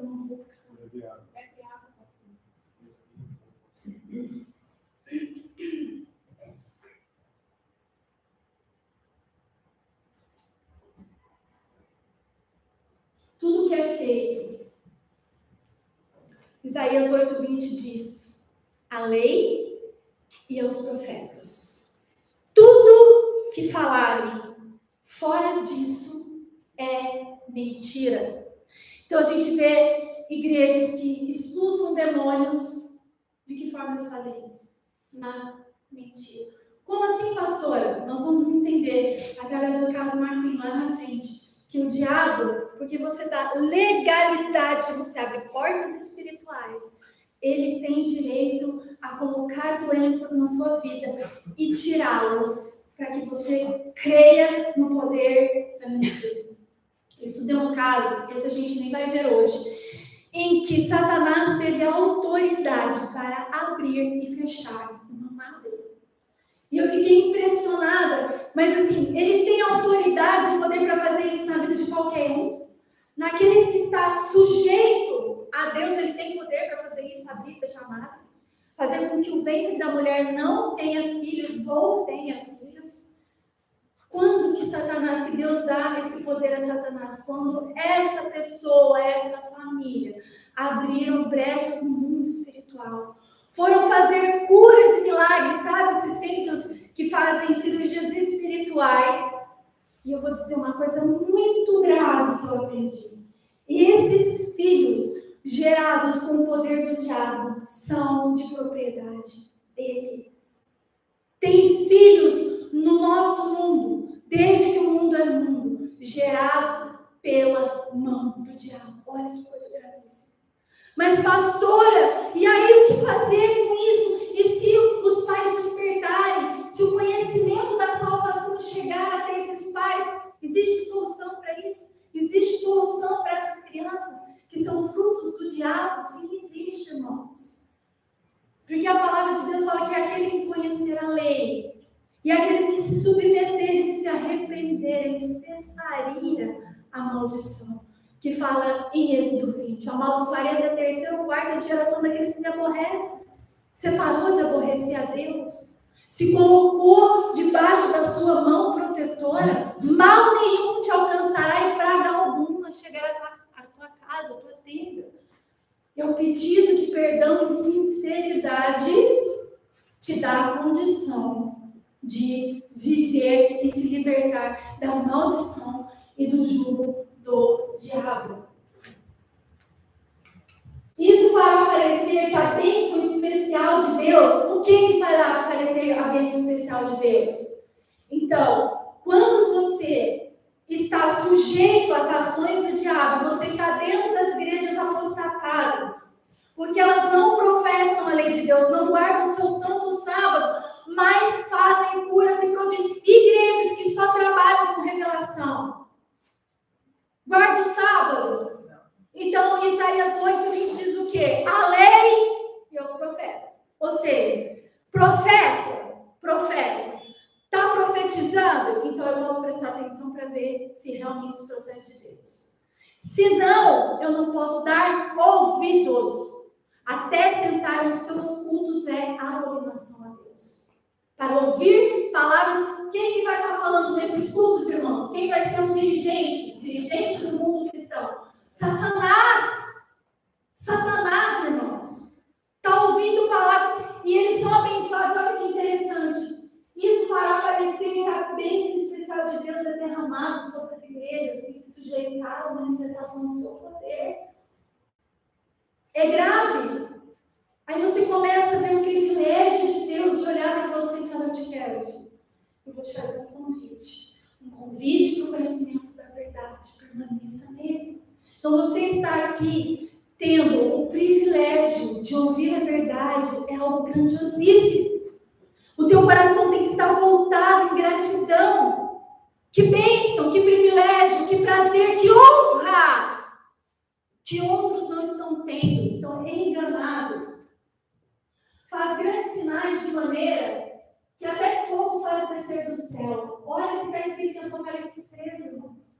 tudo que é feito, Isaías 8:20 diz, a lei e aos profetas. Tudo que falarem fora disso é mentira. Então a gente vê igrejas que expulsam demônios. De que forma eles fazem isso? Na mentira. Como assim, pastora? Nós vamos entender através do caso Marquinhos lá na frente. Que o diabo, porque você dá legalidade, você abre portas espirituais, ele tem direito a colocar doenças na sua vida e tirá-las, para que você creia no poder da mentira. Isso deu um caso, esse a gente nem vai ver hoje, em que Satanás teve a autoridade para abrir e fechar uma madeira. E eu fiquei impressionada, mas assim, ele tem autoridade e poder para fazer isso na vida de qualquer um. Naqueles que está sujeito a Deus, ele tem poder para fazer isso, abrir e fechar a madeira. Fazer com que o ventre da mulher não tenha filhos ou tenha filhos. Quando que Satanás, que Deus dá esse poder a Satanás? Quando essa pessoa, essa família, abriram brechas no mundo espiritual. Foram fazer curas e milagres, sabe? Esses centros que fazem cirurgias espirituais. E eu vou dizer uma coisa muito grave que eu aprendi. Esses filhos gerados com o poder do diabo são de propriedade dele. Tem filhos no nosso mundo, desde que o mundo é mundo, gerado pela mão do diabo. Olha que coisa gravíssima. Mas, pastora, e aí o que fazer com isso? E se os pais despertarem? Se o conhecimento da salvação chegar até esses pais? Existe solução para isso? Existe solução para essas crianças que são frutos do diabo? Sim, existe, irmãos. Porque a palavra de Deus fala que é aquele que conhecer a lei e aquele que se submeter e se arrepender, ele cessaria a maldição. Que fala em Êxodo 20, amaldiçoaria da terceira ou quarta geração daqueles que me aborrecem. Você parou de aborrecer a Deus? Se colocou debaixo da sua mão protetora, mal nenhum te alcançará e praga alguma chegará à tua casa, à tua tenda. É o pedido de perdão e sinceridade te dá a condição de viver e se libertar da maldição e do jugo do diabo. Isso fará aparecer que a bênção especial de Deus, o que fará aparecer a bênção especial de Deus? Então, quando você está sujeito às ações do diabo, você está dentro das igrejas apostatadas, porque elas não professam a lei de Deus, não guardam o seu santo sábado, mas fazem curas e prodígios. Igrejas que só trabalham com revelação. Guarda o sábado. Então, Isaías 8:20 diz o quê? A lei e o profeta. Ou seja, professa. Está profetizando? Então eu posso prestar atenção para ver se realmente isso procede de Deus. Se não, eu não posso dar ouvidos. Até sentar nos seus cultos é abominação a Deus. Para ouvir palavras, quem que vai estar falando nesses cultos, irmãos? Quem vai ser um dirigente do mundo cristão? Satanás, irmãos. Está ouvindo palavras e eles são abençoados. Olha que interessante. Isso fará parecer que a bênção especial de Deus é derramada sobre as igrejas que se sujeitaram à manifestação do seu poder. É grave. Aí você começa a ver o privilégio de Deus de olhar para você e falar: eu te quero, filho. Eu vou te fazer um convite para o conhecimento da verdade, permaneça nele. Então você está aqui tendo o privilégio de ouvir a verdade, é algo grandiosíssimo. O teu coração tem que estar voltado em gratidão. Que bênção, que privilégio, que prazer, que honra, que outros não estão tendo, estão enganados. Faz grandes sinais de maneira que até fogo faz descer do céu. Olha o que está escrito em Apocalipse 13, irmãos.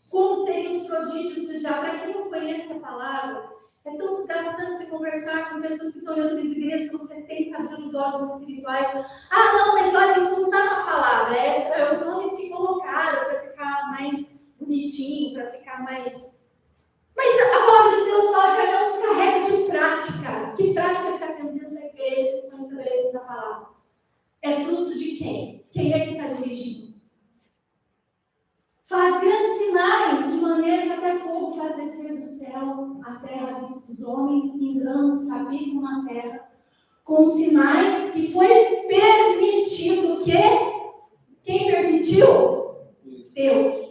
Como seriam os prodígios do já? Para quem não conhece a palavra, é tão desgastante você conversar com pessoas que estão em outras igrejas, você tem que abrir os olhos espirituais. Ah, não, mas olha, isso não está na palavra. É os homens que colocaram para ficar mais bonitinho, para ficar mais... Mas a palavra de Deus fala que é uma carrega de prática. Que prática está tendo dentro da igreja quando estabelece essa palavra? É fruto de quem? Quem é que está dirigindo? Faz grandes sinais, de maneira que até fogo faz descer do céu a terra à vista dos homens, enganos que habitam na terra, com sinais que foi permitido que... Quem permitiu? Deus.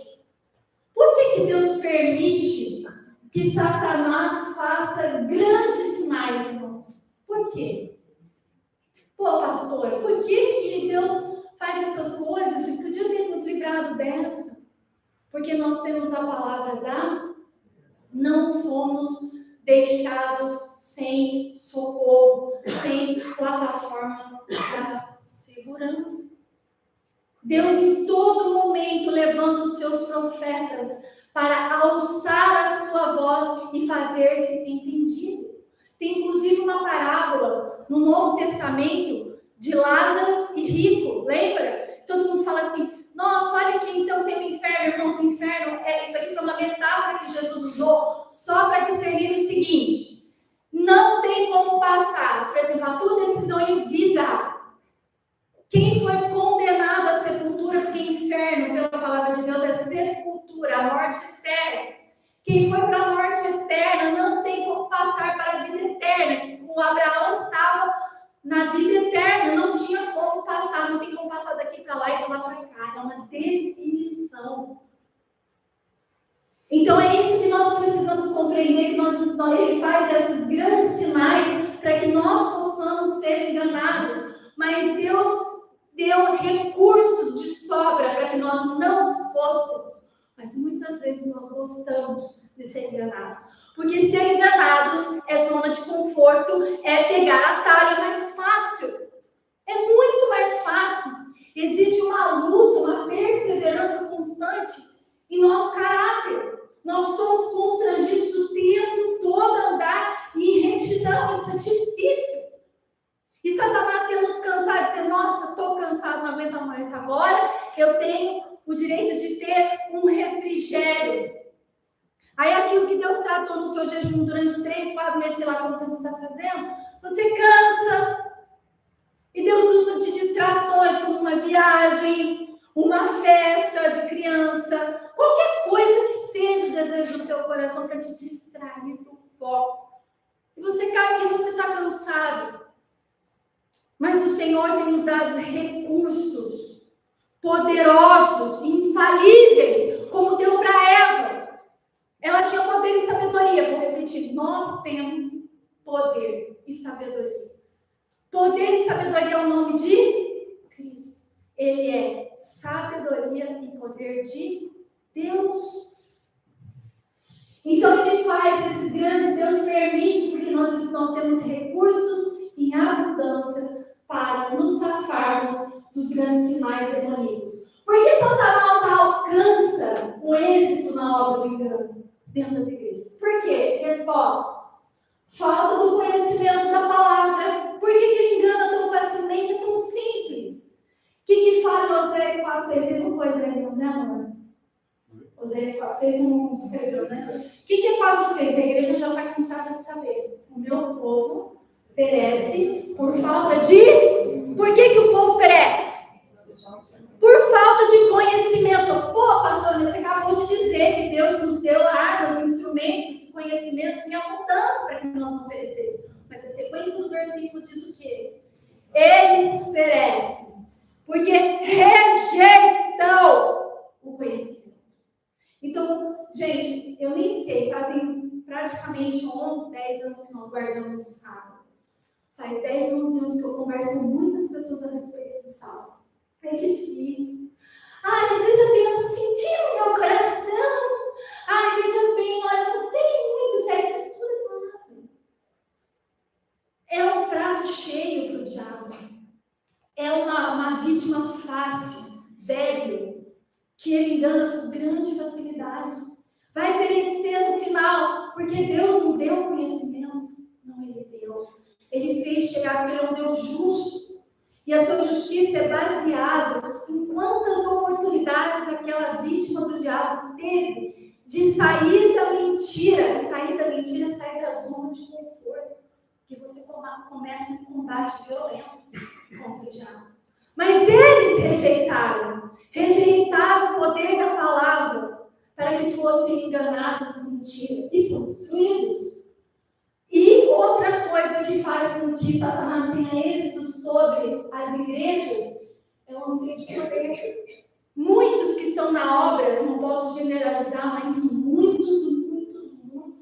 Por que Deus permite que Satanás faça grandes sinais, irmãos? Por quê? Pô, pastor, por que Deus faz essas coisas? E podia ter nos livrado dessa. Porque nós temos a palavra da... Não fomos deixados sem socorro, sem plataforma da segurança. Deus em todo momento levanta os seus profetas para alçar a sua voz e fazer-se entendido. Tem inclusive uma parábola no Novo Testamento de Lázaro e rico, lembra? Todo mundo fala assim: nossa, olha aqui, então tem o inferno, irmãos, o inferno, isso aqui foi uma metáfora que Jesus usou só para discernir o seguinte: não tem como passar, por exemplo, a tua decisão em vida. Quem foi condenado à sepultura, porque inferno, pela palavra de Deus, é sepultura, a morte eterna. Quem foi para a morte eterna não tem como passar para a vida eterna. O Abraão estava na vida eterna, não tinha como passar, não tem como passar daqui para lá e de lá para cá. É uma definição. Então é isso que nós precisamos compreender, que ele faz esses grandes sinais para que nós possamos ser enganados. Mas Deus deu recursos de sobra para que nós não fôssemos. Mas muitas vezes nós gostamos de ser enganados. Porque ser enganados é zona de conforto, é pegar atalho mais fácil. É muito mais fácil. Existe uma luta, uma perseverança constante em nosso caráter. Nós somos constrangidos o tempo todo a andar em retidão. Isso é difícil. E Satanás quer nos cansar, dizer: nossa, estou cansado, não aguento mais. Agora eu tenho o direito de ter um refrigério. Aí aquilo que Deus tratou no seu jejum durante 3, 4 meses, sei lá quanto tempo você está fazendo, você cansa. E Deus usa de distrações, como uma viagem, uma festa de criança, qualquer coisa que seja o desejo do seu coração para te distrair do foco. E você cai porque você está cansado. Mas o Senhor tem nos dado recursos poderosos, infalíveis, como deu para Eva. Ela tinha poder e sabedoria. Vou repetir: nós temos poder e sabedoria. Poder e sabedoria é o nome de Cristo. Ele é sabedoria e poder de Deus. Então ele faz esses grandes, Deus permite, porque nós temos recursos em abundância para nos safarmos dos grandes sinais demoníacos. Por que Satanás alcança o êxito na obra do engano dentro das igrejas? Por quê? Resposta: falta do conhecimento da palavra. Por que ele engana tão facilmente? É tão simples. O que fala em Oséias 4:6? Vocês não pôs ainda, né, amor? Oséias 4:6 não escreveu, né? O que é 4:6? A igreja já está cansada de saber. O meu povo perece por falta de... Por que o povo perece? Por falta de conhecimento. Pô, pastor, você acabou de dizer que Deus nos deu armas, instrumentos, conhecimentos em abundância para que nós não perecêssemos. Mas é ser sequência do versículo diz o quê? Eles perecem, porque rejeitam o conhecimento. Então, gente, eu nem sei, fazem praticamente 11, 10 anos que nós guardamos o Salmo. Faz 10, 11 anos que eu converso com muitas pessoas a respeito do Salmo. É difícil. Mas veja bem, eu não senti no meu coração. Veja bem, olha, eu não sei muito se é escritura ou não. É um prato cheio para o diabo. É uma vítima fácil, débil, que ele engana com grande facilidade. Vai perecer no final, porque Deus não deu conhecimento. Não, Ele deu. Ele fez chegar, porque Ele é um Deus justo. E a sua justiça é baseada em quantas oportunidades aquela vítima do diabo teve de sair da mentira. E sair da mentira é sair da zona de conforto. Que você começa um combate violento contra o diabo. Mas eles rejeitaram o poder da palavra para que fossem enganados por mentira e são destruídos. E outra coisa que faz com que Satanás tenha êxito sobre as igrejas é o anseio de poder. Muitos que estão na obra, eu não posso generalizar, mas muitos,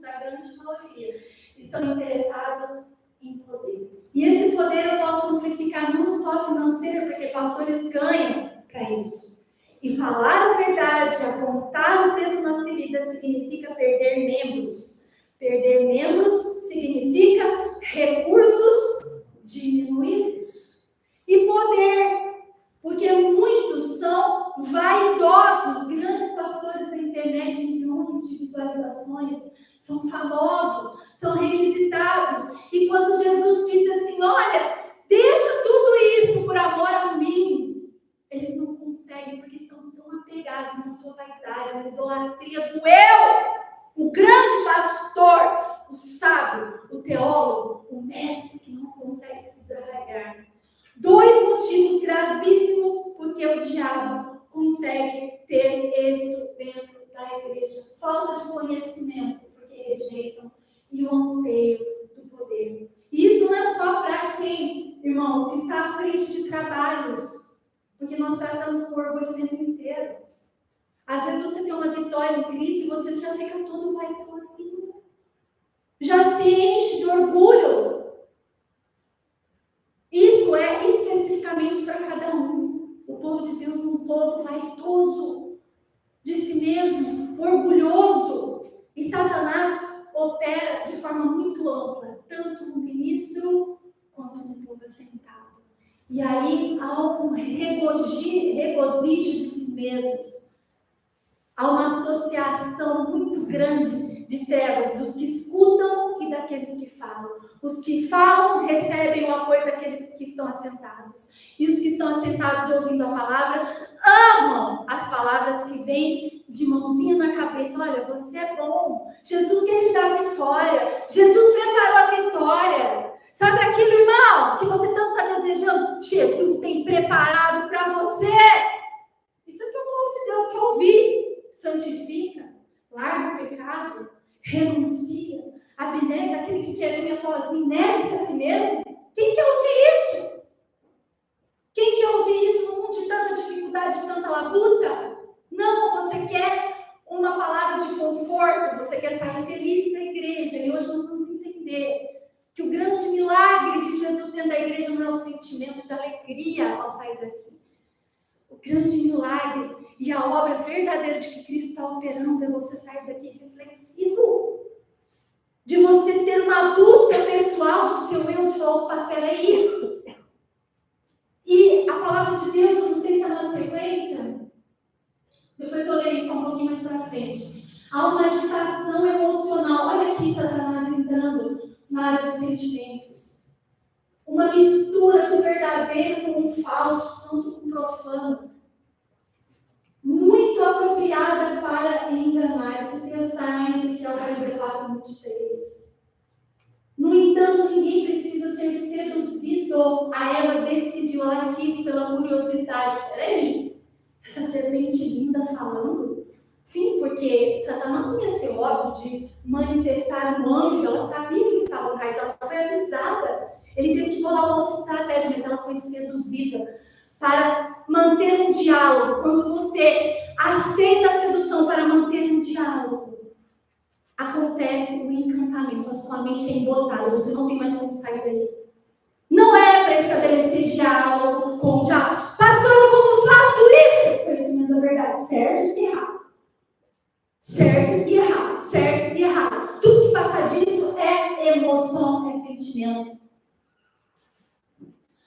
a grande maioria, estão interessados em poder. E esse poder eu posso amplificar não só financeiro, porque pastores ganham para isso. E falar a verdade, apontar o dedo na ferida, significa perder membros. Perder membros significa recursos diminuídos. E poder, porque muitos são vaidosos, grandes pastores da internet, milhões de visualizações, são famosos, são requisitados. E quando Jesus disse assim, olha, deixa tudo isso por amor a mim, eles não conseguem, porque estão tão apegados na sua vaidade, na idolatria do eu, o grande pastor, o sábio, o teólogo, o mestre que não consegue se desarraigar. 2 motivos gravíssimos porque o diabo consegue ter êxito dentro da igreja. Falta de conhecimento, porque rejeitam, e o anseio do poder. E isso não é só para quem, irmãos, está à frente de trabalhos, porque nós tratamos com orgulho o tempo inteiro. Às vezes você tem uma vitória em Cristo e você já fica todo vaidosinho. Já se enche de orgulho. Isso é especificamente para cada um. O povo de Deus é um povo vaidoso, de si mesmo, orgulhoso. E Satanás opera de forma muito ampla, tanto no ministro quanto no povo assentado. E aí há um regozijo de si mesmos. Há uma associação muito grande de trevas dos que escutam e daqueles que falam. Os que falam recebem o apoio daqueles que estão assentados. E os que estão assentados ouvindo a palavra amam as palavras que vêm de mãozinha na cabeça. Olha, você é bom. Jesus quer te dar vitória. Jesus preparou a vitória. Sabe aquilo, irmão, que você tanto está desejando? Jesus tem preparado para você. Isso é que o povo de Deus quer ouvir. Santifica, larga o pecado, renuncia, abnega aquele que quer vir após mim, nega-se a si mesmo. Quem quer ouvir isso? Quem quer ouvir isso num mundo de tanta dificuldade, de tanta labuta? Não, você quer uma palavra de conforto, você quer sair feliz da igreja. E hoje nós vamos entender que o grande milagre de Jesus dentro da igreja não é o sentimento de alegria ao sair daqui. O grande milagre e a obra verdadeira de que Cristo está operando é você sair daqui reflexivo. De você ter uma busca pessoal do seu eu, de falar, opa, peraí. E a palavra de Deus, eu não sei se é na sequência, depois eu leio isso um pouquinho mais para frente. Há uma agitação emocional. Olha aqui Satanás entrando na área dos sentimentos. Uma mistura do verdadeiro com o falso, santo com o profano. Muito apropriada para enganar. Esse texto está em Ezequiel 44:23. No entanto, ninguém precisa ser seduzido. A Eva decidiu, ela quis pela curiosidade. Peraí, essa serpente linda falando? Sim, porque Satanás não ia ser óbvio de manifestar um anjo, ela sabia que eles estavam caídos, ela foi avisada. Ele teve que bolar uma outra estratégia, mas ela foi seduzida para manter um diálogo. Quando você aceita a sedução para manter um diálogo, acontece o encantamento, a sua mente é embotada, você não tem mais como sair daí. Não é para estabelecer diálogo com o diabo. Pastor, como faço isso? Conhecimento da verdade, certo e errado. Certo e errado, certo e errado. Tudo que passa disso é emoção, é sentimento.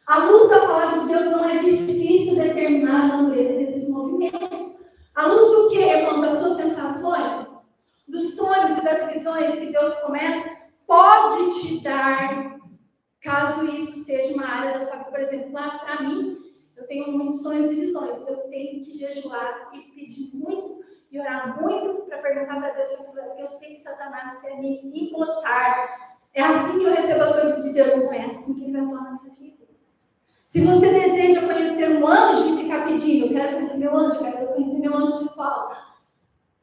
À luz da palavra de Deus não é difícil determinar a natureza desses movimentos. À luz do que, irmão? Das suas sensações, dos sonhos e das visões que Deus começa, pode te dar, caso isso seja uma área da sua vida. Por exemplo, para mim, eu tenho muitos sonhos e visões. Eu tenho que jejuar e pedir muito e orar muito para perguntar para Deus, porque eu sei que Satanás quer me embotar. É assim que eu recebo as coisas de Deus, então é assim que ele vai atuar na minha vida. Se você deseja conhecer um anjo e ficar pedindo, eu quero conhecer meu anjo, quero conhecer meu anjo pessoal,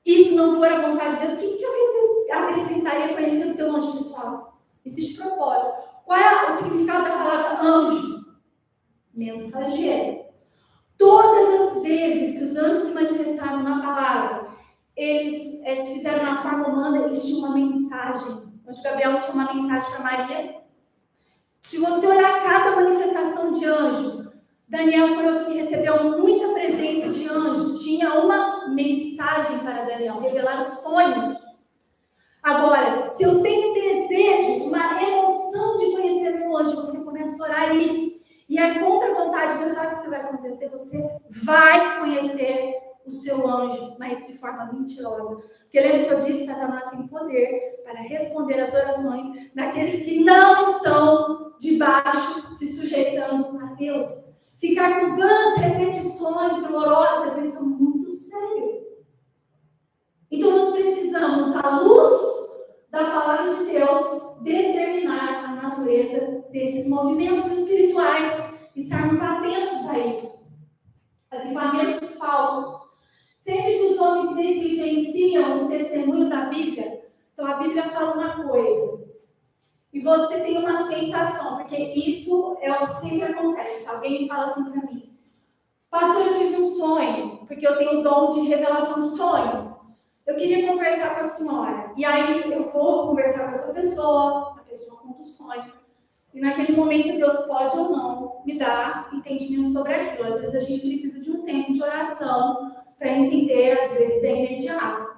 isso não for a vontade de Deus, o que te acrescentaria conhecer o teu anjo pessoal? Existe propósito. Qual é o significado da palavra anjo? Mensageiro. Todas as vezes que os anjos se manifestaram na palavra, eles se fizeram na forma humana, eles tinham uma mensagem. O anjo Gabriel tinha uma mensagem para Maria. Se você olhar cada manifestação de anjo, Daniel foi outro que recebeu muita presença de anjo. Tinha uma mensagem para Daniel, revelar os sonhos. Agora, se eu tenho desejo, uma emoção de conhecer um anjo, você começa a orar isso. E é contra a vontade de Deus, sabe o que vai acontecer? Você vai conhecer o seu anjo, mas de forma mentirosa. Porque lembra que eu disse, Satanás tem poder para responder às orações daqueles que não estão debaixo, se sujeitando a Deus. Ficar com vãs repetições dolorosas, isso é muito sério. Então nós precisamos, à luz da palavra de Deus, determinar a natureza desses movimentos espirituais, estarmos atentos a isso. Avivamentos falsos. Sempre que os homens negligenciam o testemunho da Bíblia, então a Bíblia fala uma coisa, e você tem uma sensação, porque isso é o que sempre acontece. Alguém fala assim para mim, pastor, eu tive um sonho, porque eu tenho o dom de revelação de sonhos. Eu queria conversar com a senhora. E aí eu vou conversar com essa pessoa, a pessoa conta o sonho. E naquele momento Deus pode ou não me dar entendimento sobre aquilo. Às vezes a gente precisa de um tempo de oração para entender, às vezes é imediato.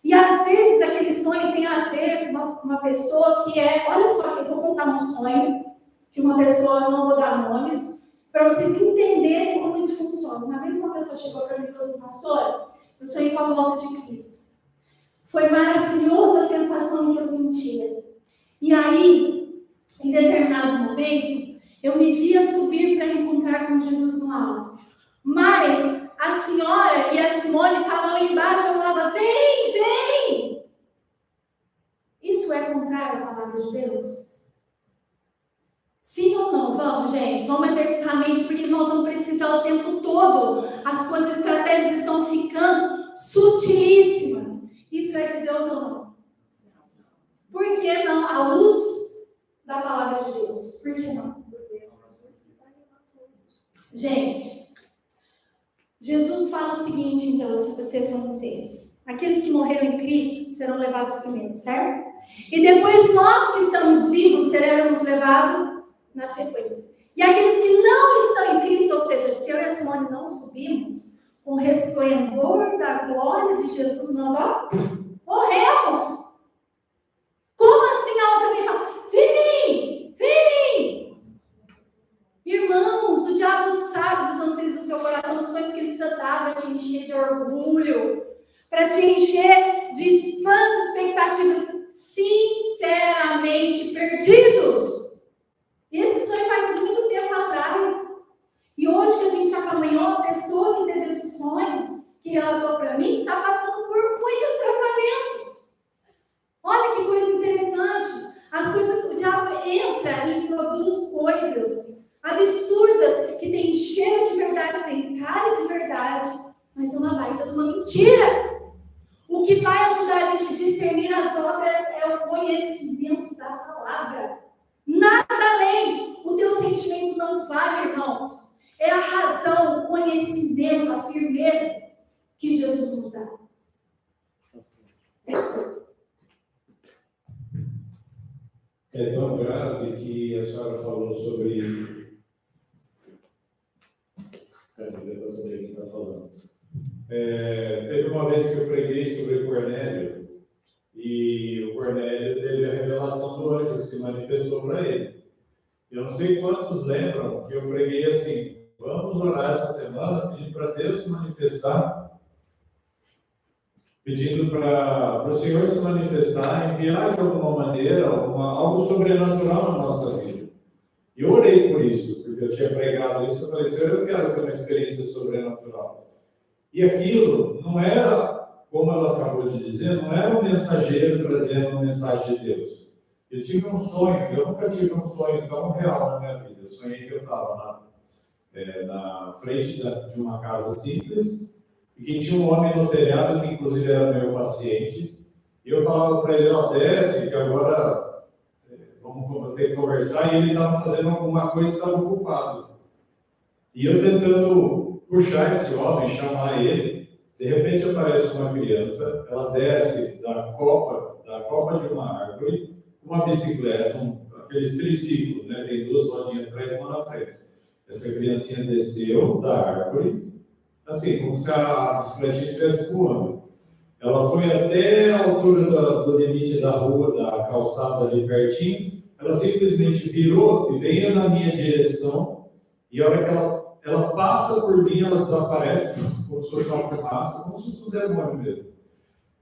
E às vezes aquele sonho tem a ver com uma pessoa que é... Olha só, eu vou contar um sonho de uma pessoa, não vou dar nomes, para vocês entenderem como isso funciona. Uma vez uma pessoa chegou para mim e falou assim, pastora, eu sonhei com a volta de Cristo. Foi maravilhosa a sensação que eu sentia. E aí, em determinado momento, eu me via subir para encontrar com Jesus no alto. Mas a senhora e a Simone estavam lá embaixo, eu falava, vem, vem! Isso é contrário à palavra de Deus? Sim ou não? Vamos, gente, vamos exercitar a mente, porque nós vamos precisar o tempo todo. As suas estratégias estão ficando sutilíssimas. Isso é de Deus ou não? Por que não? À luz da palavra de Deus. Por que não? Gente, Jesus fala o seguinte em Tessalonicenses: aqueles que morreram em Cristo serão levados primeiro, certo? E depois nós que estamos vivos seremos levados na sequência. E aqueles que não estão em Cristo, ou seja, se eu e a Simone não subimos, com o resplendor da glória de Jesus, nós, morremos. Como assim? A outra vem fala, vem, vem. Irmãos, o diabo sabe dos anseios do seu coração, os sonhos que ele precisa dar para te encher de orgulho, para te encher de fãs expectativas sinceramente perdidos. E esse sonho faz muito tempo atrás. E hoje que a gente acompanhou, a pessoa que teve esse sonho, que relatou para mim, está passando por muitos tratamentos. Olha que coisa interessante. As coisas, o diabo entra e introduz coisas absurdas, que tem cheiro de verdade, tem cara de verdade, mas é uma baita de uma mentira. a firmeza que Jesus nos dá. É tão grave que a senhora falou sobre. Depois eu quem está falando. Teve uma vez que eu preguei sobre Cornélio, e o Cornélio teve a revelação do anjo que se manifestou para ele. Eu não sei quantos lembram que eu preguei assim: vamos orar essa semana pedindo para Deus se manifestar, pedindo para o Senhor se manifestar, enviar de alguma maneira algo sobrenatural na nossa vida. E eu orei por isso, porque eu tinha pregado isso. Eu falei: Senhor, eu quero ter uma experiência sobrenatural. E aquilo não era, como ela acabou de dizer, não era um mensageiro trazendo uma mensagem de Deus. Eu tive um sonho, eu nunca tive um sonho tão real na minha vida. Eu sonhei que eu estava na frente de uma casa simples, e que tinha um homem no telhado, que inclusive era meu paciente, e eu falava para ele: ó, desce, que agora vamos ter que conversar, e ele estava fazendo alguma coisa e estava ocupado. E eu tentando puxar esse homem, chamar ele, de repente aparece uma criança, ela desce da copa de uma árvore, uma bicicleta, aqueles triciclos, né? Tem duas rodinhas atrás e uma na frente. Essa criancinha desceu da árvore, assim, como se a bicicletinha estivesse voando. Ela foi até a altura do limite da rua, da calçada ali pertinho. Ela simplesmente virou e veio na minha direção. E a hora que ela passa por mim, ela desaparece, como se fosse uma fumaça, como se fosse um demônio mesmo.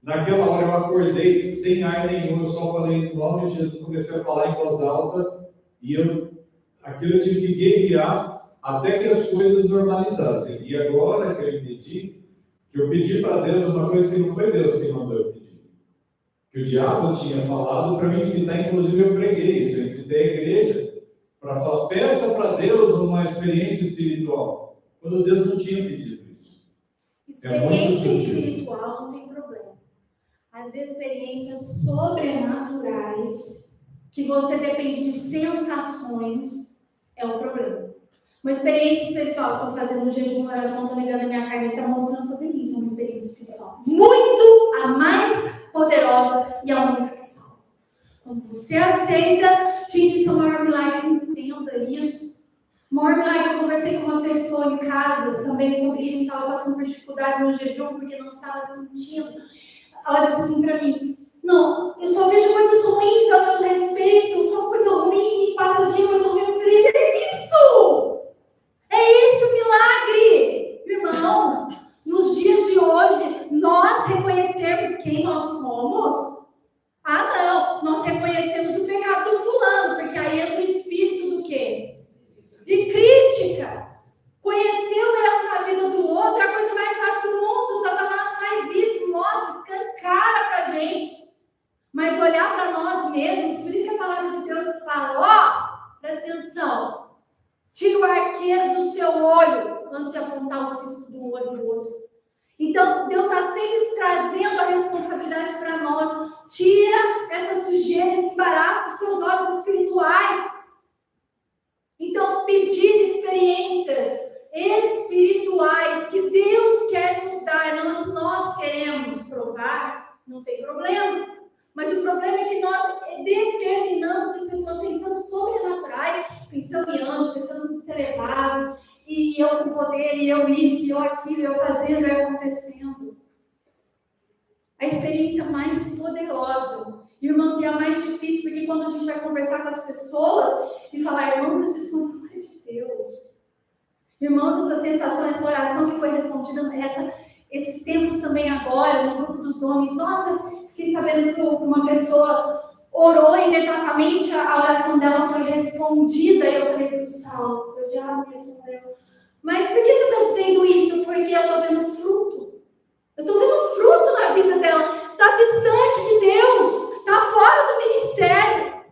Naquela hora eu acordei sem ar nenhum, eu só falei: em nome de Jesus, comecei a falar em voz alta, e aquilo eu tive que guerrear até que as coisas normalizassem. E agora que eu entendi, que eu pedi para Deus uma coisa que não foi Deus que mandou eu pedir. Que o diabo tinha falado para me incitar, inclusive eu preguei isso, eu incitei a igreja para falar: peça para Deus uma experiência espiritual, quando Deus não tinha pedido isso. Experiência espiritual não tem problema. As experiências sobrenaturais, que você depende de sensações, é um problema. Uma experiência espiritual, estou fazendo um jejum, uma oração, estou ligando a minha carne, está mostrando sobre isso, uma experiência espiritual muito a mais poderosa e a única que salva. Quando você aceita, gente, isso é o maior milagre, entenda isso. O maior milagre, eu conversei com uma pessoa em casa também sobre isso, estava passando por dificuldades no jejum, porque não estava sentindo. Ela disse assim para mim: não, eu só vejo coisas ruins ao meu respeito, só coisa ruim, passa dia, coisa ruim. Eu falei: é isso! É esse o milagre! Irmãos, nos dias de hoje, nós reconhecermos quem nós somos. Ah, não, nós reconhecemos o pecado do fulano, porque aí entra o espírito do quê? De crítica. Conhecer o erro na vida do outro é a coisa mais fácil do mundo. Satanás faz isso, nossa, escancara pra gente. Mas olhar para nós mesmos, por isso que a palavra de Deus fala: presta atenção, tira o arqueiro do seu olho antes de apontar o cisco do olho do outro. Então, Deus está sempre trazendo a responsabilidade para nós. Tira essa sujeira, esse embaraço dos seus olhos espirituais. Então, pedir experiências espirituais que Deus quer nos dar, não que nós queremos provar, não tem problema. Mas o problema é que nós determinamos as pessoas pensando sobrenaturais, pensando em anjos, pensando em ser elevados, e eu com poder, e eu isso, e eu aquilo, eu fazendo, eu acontecendo. A experiência mais poderosa, irmãos, e a mais difícil, porque quando a gente vai conversar com as pessoas e falar: irmãos, esse sonho não é de Deus. Irmãos, essa sensação, essa oração que foi respondida, esses tempos também agora, no grupo dos homens, nossa, fiquei sabendo que uma pessoa orou imediatamente, a oração dela foi respondida, e eu falei para o Saulo: o diabo me respondeu. Mas por que você está dizendo isso? Porque eu estou vendo fruto. Eu estou vendo fruto na vida dela. Está distante de Deus, está fora do ministério.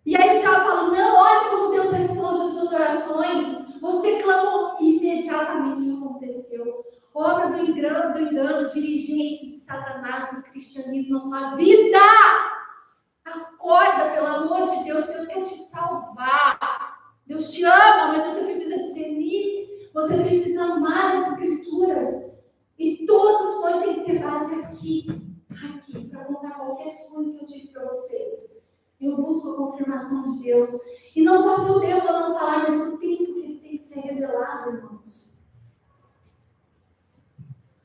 E aí o diabo fala: não, olha como Deus responde as suas orações. Você clamou, imediatamente aconteceu. Obra do engano, dirigentes de Satanás no cristianismo, na sua vida. Acorda, pelo amor de Deus. Deus quer te salvar. Deus te ama, mas você precisa discernir. Você precisa amar as Escrituras. Deus. E não só se eu devo ou não falar, mas o tempo que ele tem que ser revelado, irmãos.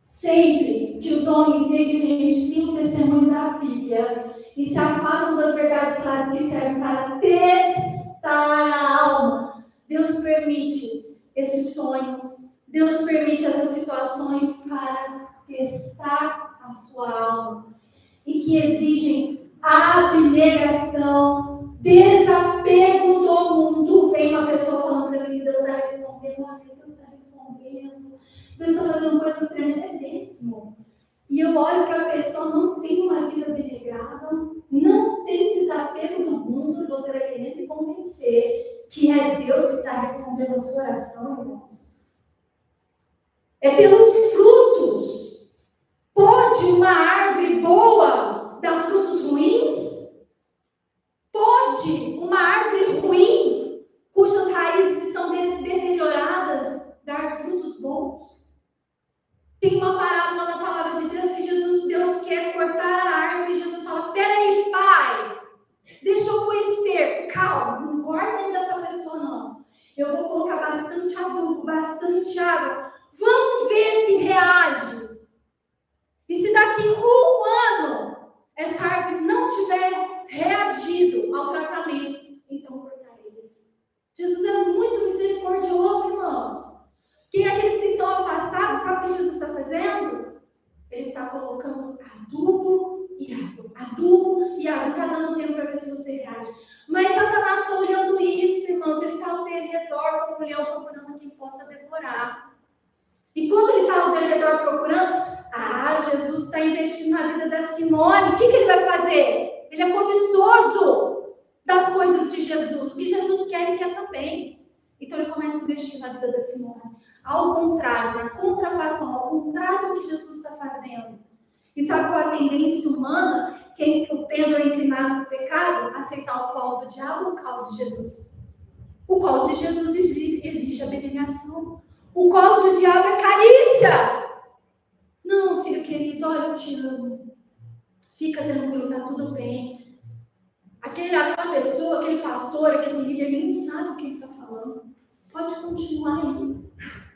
Sempre que os homens negligenciam o testemunho da Bíblia e se afastam das verdades claras que servem para testar a alma, Deus permite esses sonhos, Deus permite essas situações para testar a sua alma e que exigem abnegação, desapego do mundo. Vem uma pessoa falando para mim que Deus está respondendo, Deus está respondendo, Deus está fazendo coisas tremendas mesmo. E eu olho para a pessoa, não tem uma vida abnegada, não tem desapego do mundo, e você vai querer me convencer que é Deus que está respondendo a sua oração, irmãos. É pelos frutos. Pode uma árvore boa dar frutos ruins? Pode uma árvore ruim, cujas raízes estão deterioradas, dar frutos bons? Tem uma parábola na palavra de Deus que Deus quer cortar a árvore e Jesus fala: peraí, pai, deixa eu pôr esterco, calma, não corta ainda essa pessoa não. Eu vou colocar bastante adubo, bastante água, vamos ver se reage. E se daqui 1 ano essa árvore não tiver reagido ao tratamento, então cortarei isso. Jesus é muito misericordioso, irmãos. Quem é aqueles que estão afastados, sabe o que Jesus está fazendo? Ele está colocando adubo e água, está dando tempo para ver se você reage. Mas Satanás está olhando isso, irmãos, ele está ao redor como um leão procurando quem possa devorar. E quando ele está ao redor procurando, Jesus está investindo na vida da Simone. O que ele vai fazer? Ele é cobiçoso das coisas de Jesus. O que Jesus quer, ele quer também. Então ele começa a investir na vida da Simone. Ao contrário, na contrafação, ao contrário do que Jesus está fazendo. E sabe qual é a tendência humana? Que o Pedro é inclinado no pecado, aceitar o colo do diabo ou o colo de Jesus? O colo de Jesus exige abnegação. O colo do diabo é carícia. Não, filho querido, olha, eu te amo. Fica tranquilo, tá tudo bem. Aquela pessoa, aquele pastor, aquele líder, nem sabe o que ele está falando. Pode continuar aí.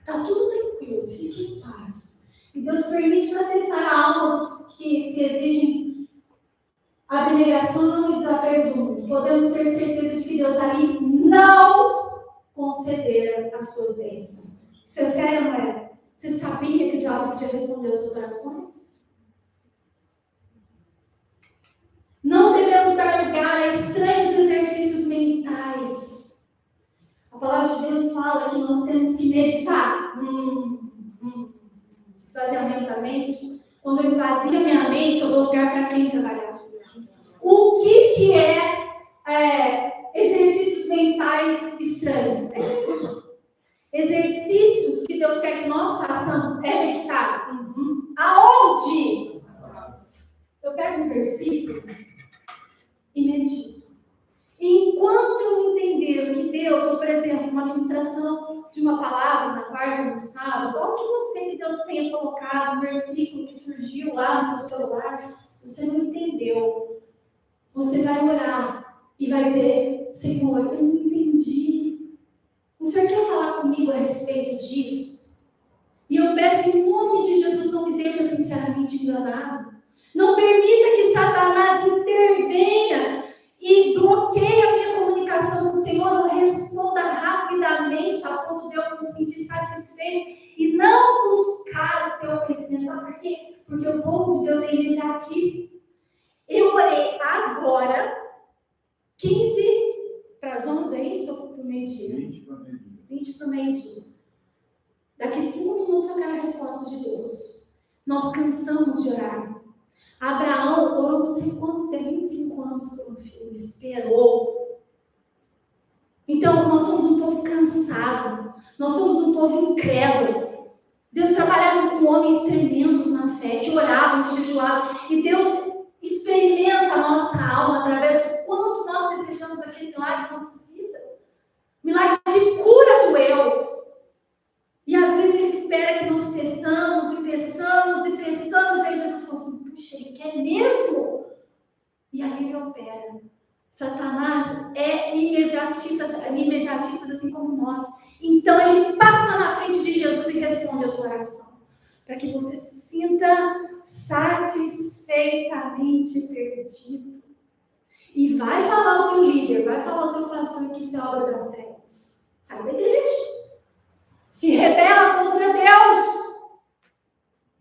Tá tudo tranquilo, fique em paz. E Deus permite para testar almas que se exigem abnegação e desapego do mundo. Podemos ter certeza de que Deus ali não conceder as suas bênçãos. Isso é sério, não é? Você sabia que o diabo podia responder as suas orações? Não devemos dar lugar a estranhos exercícios mentais. A palavra de Deus fala que nós temos que meditar. Esvaziamento da mente. Quando eu esvazio minha mente, eu dou lugar para quem trabalhar. O que é exercícios mentais estranhos? É isso. Exercícios que Deus quer que nós façamos é meditar. Aonde? Eu pego um versículo e medito. Enquanto eu entender o que Deus, ou por exemplo, uma ministração de uma palavra na quarta ou no sábado, ou que Deus tenha colocado um versículo que surgiu lá no seu celular, você não entendeu. Você vai orar e vai dizer: Senhor, eu não entendi. O Senhor quer falar comigo a respeito disso? E eu peço em nome de Jesus, não me deixe sinceramente enganado. Não permita que Satanás intervenha e bloqueie a minha comunicação com o Senhor. Eu responda rapidamente a ponto de eu me sentir satisfeito e não buscar o teu conhecimento. Sabe por quê? Porque o povo de Deus é imediatista. Eu orei agora, 15 para as 11, é isso? Ou para o meio-dia? 20 para o meio-dia. Daqui 5 minutos eu quero a resposta de Deus. Nós cansamos de orar. Abraão orou não sei quanto, tem 25 anos por um filho, esperou. Então, nós somos um povo cansado, nós somos um povo incrédulo. Deus trabalhava com homens tremendos na fé, que oravam, que jejuavam, e Deus experimenta a nossa alma através do quanto nós desejamos aquele milagre na nossa vida. Milagre de cura do eu. E às vezes Ele espera que nós peçamos, aí Jesus fala assim: puxa, Ele quer mesmo? E aí Ele opera. Satanás é imediatistas assim como nós. Então ele passa na frente de Jesus e responde a tua oração, para que você se sinta satisfeitamente perdido. E vai falar o teu líder, vai falar o teu pastor que isso é obra das trevas. Sai da igreja. Se rebela contra Deus.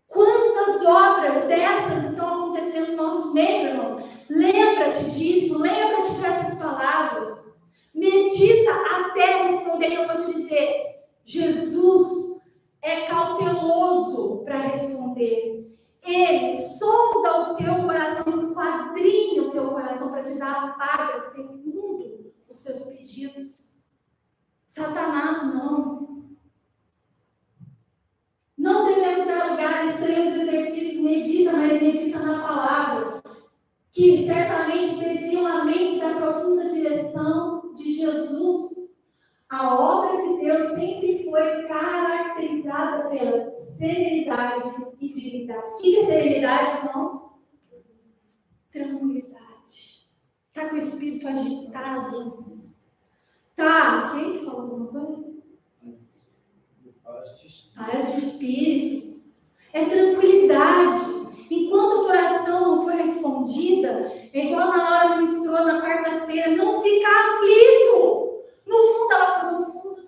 Quantas obras dessas estão acontecendo no nosso meio, irmãos? Lembra-te disso, lembra-te dessas palavras. Medita até responder. Eu vou te dizer, Jesus é cauteloso para responder. Ele sonda o teu coração, esquadrinha o teu coração para te dar a paga segundo os seus pedidos. Satanás não. Não devemos dar lugar a estranhos exercícios. Medita, mas medita na palavra, que certamente desviam a mente da profunda direção de Jesus. A obra de Deus sempre foi caracterizada pela serenidade e dignidade. O que é serenidade, irmãos? Tranquilidade. Está com o espírito agitado? Tá. Quem falou alguma coisa? Paz de espírito. É tranquilidade. Enquanto a tua oração não for respondida, igual a Laura ministrou na quarta-feira, não fica aflito. No fundo, ela falou, no fundo,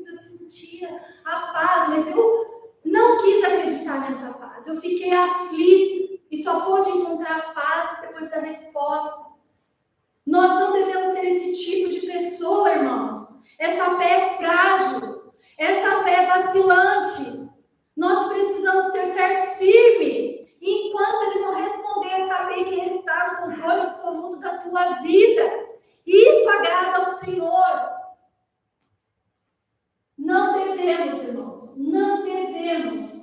eu sentia a paz, mas eu não quis acreditar nessa paz. Eu fiquei aflito e só pude encontrar paz depois da resposta. Nós não devemos ser esse tipo de pessoa, irmãos. Essa fé é frágil, essa fé é vacilante. Nós precisamos ter fé firme. E enquanto ele não responder, saber que ele está no controle absoluto da tua vida. Isso agrada ao Senhor. Não devemos, irmãos, não devemos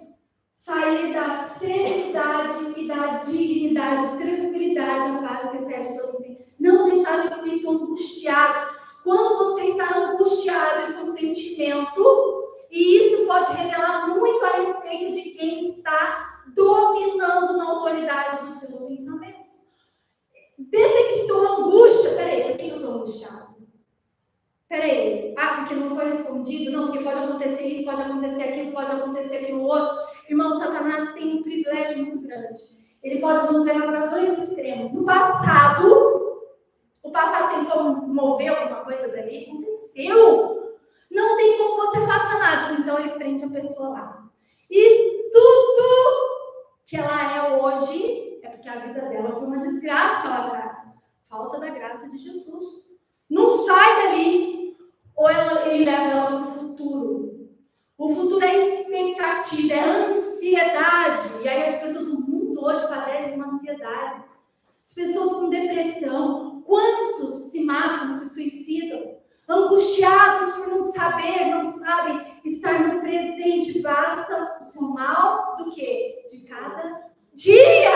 sair da serenidade e da dignidade, tranquilidade, a paz que excede todo mundo. Não deixar o espírito angustiado. Quando você está angustiado, isso é um sentimento, e isso pode revelar muito a respeito de quem está dominando na autoridade dos seus pensamentos. Detectou angústia. Peraí, por que eu estou angustiado? Peraí, porque não foi respondido? Não, porque pode acontecer isso, pode acontecer aquilo outro. Irmão, Satanás tem um privilégio muito grande. Ele pode nos levar para dois extremos. No passado, o passado tem como mover alguma coisa dali? Aconteceu. Não tem como você faça nada. Então ele prende a pessoa lá. E tudo que ela é hoje é porque a vida dela foi uma desgraça lá atrás. Falta da graça de Jesus. Não sai dali. Ou ele leva ela para o futuro. O futuro é expectativa, é ansiedade. E aí as pessoas no mundo hoje padecem uma ansiedade. As pessoas com depressão. Quantos se matam, se suicidam? Angustiados por não saber, não sabem estar no presente. Basta o seu mal do quê? De cada dia.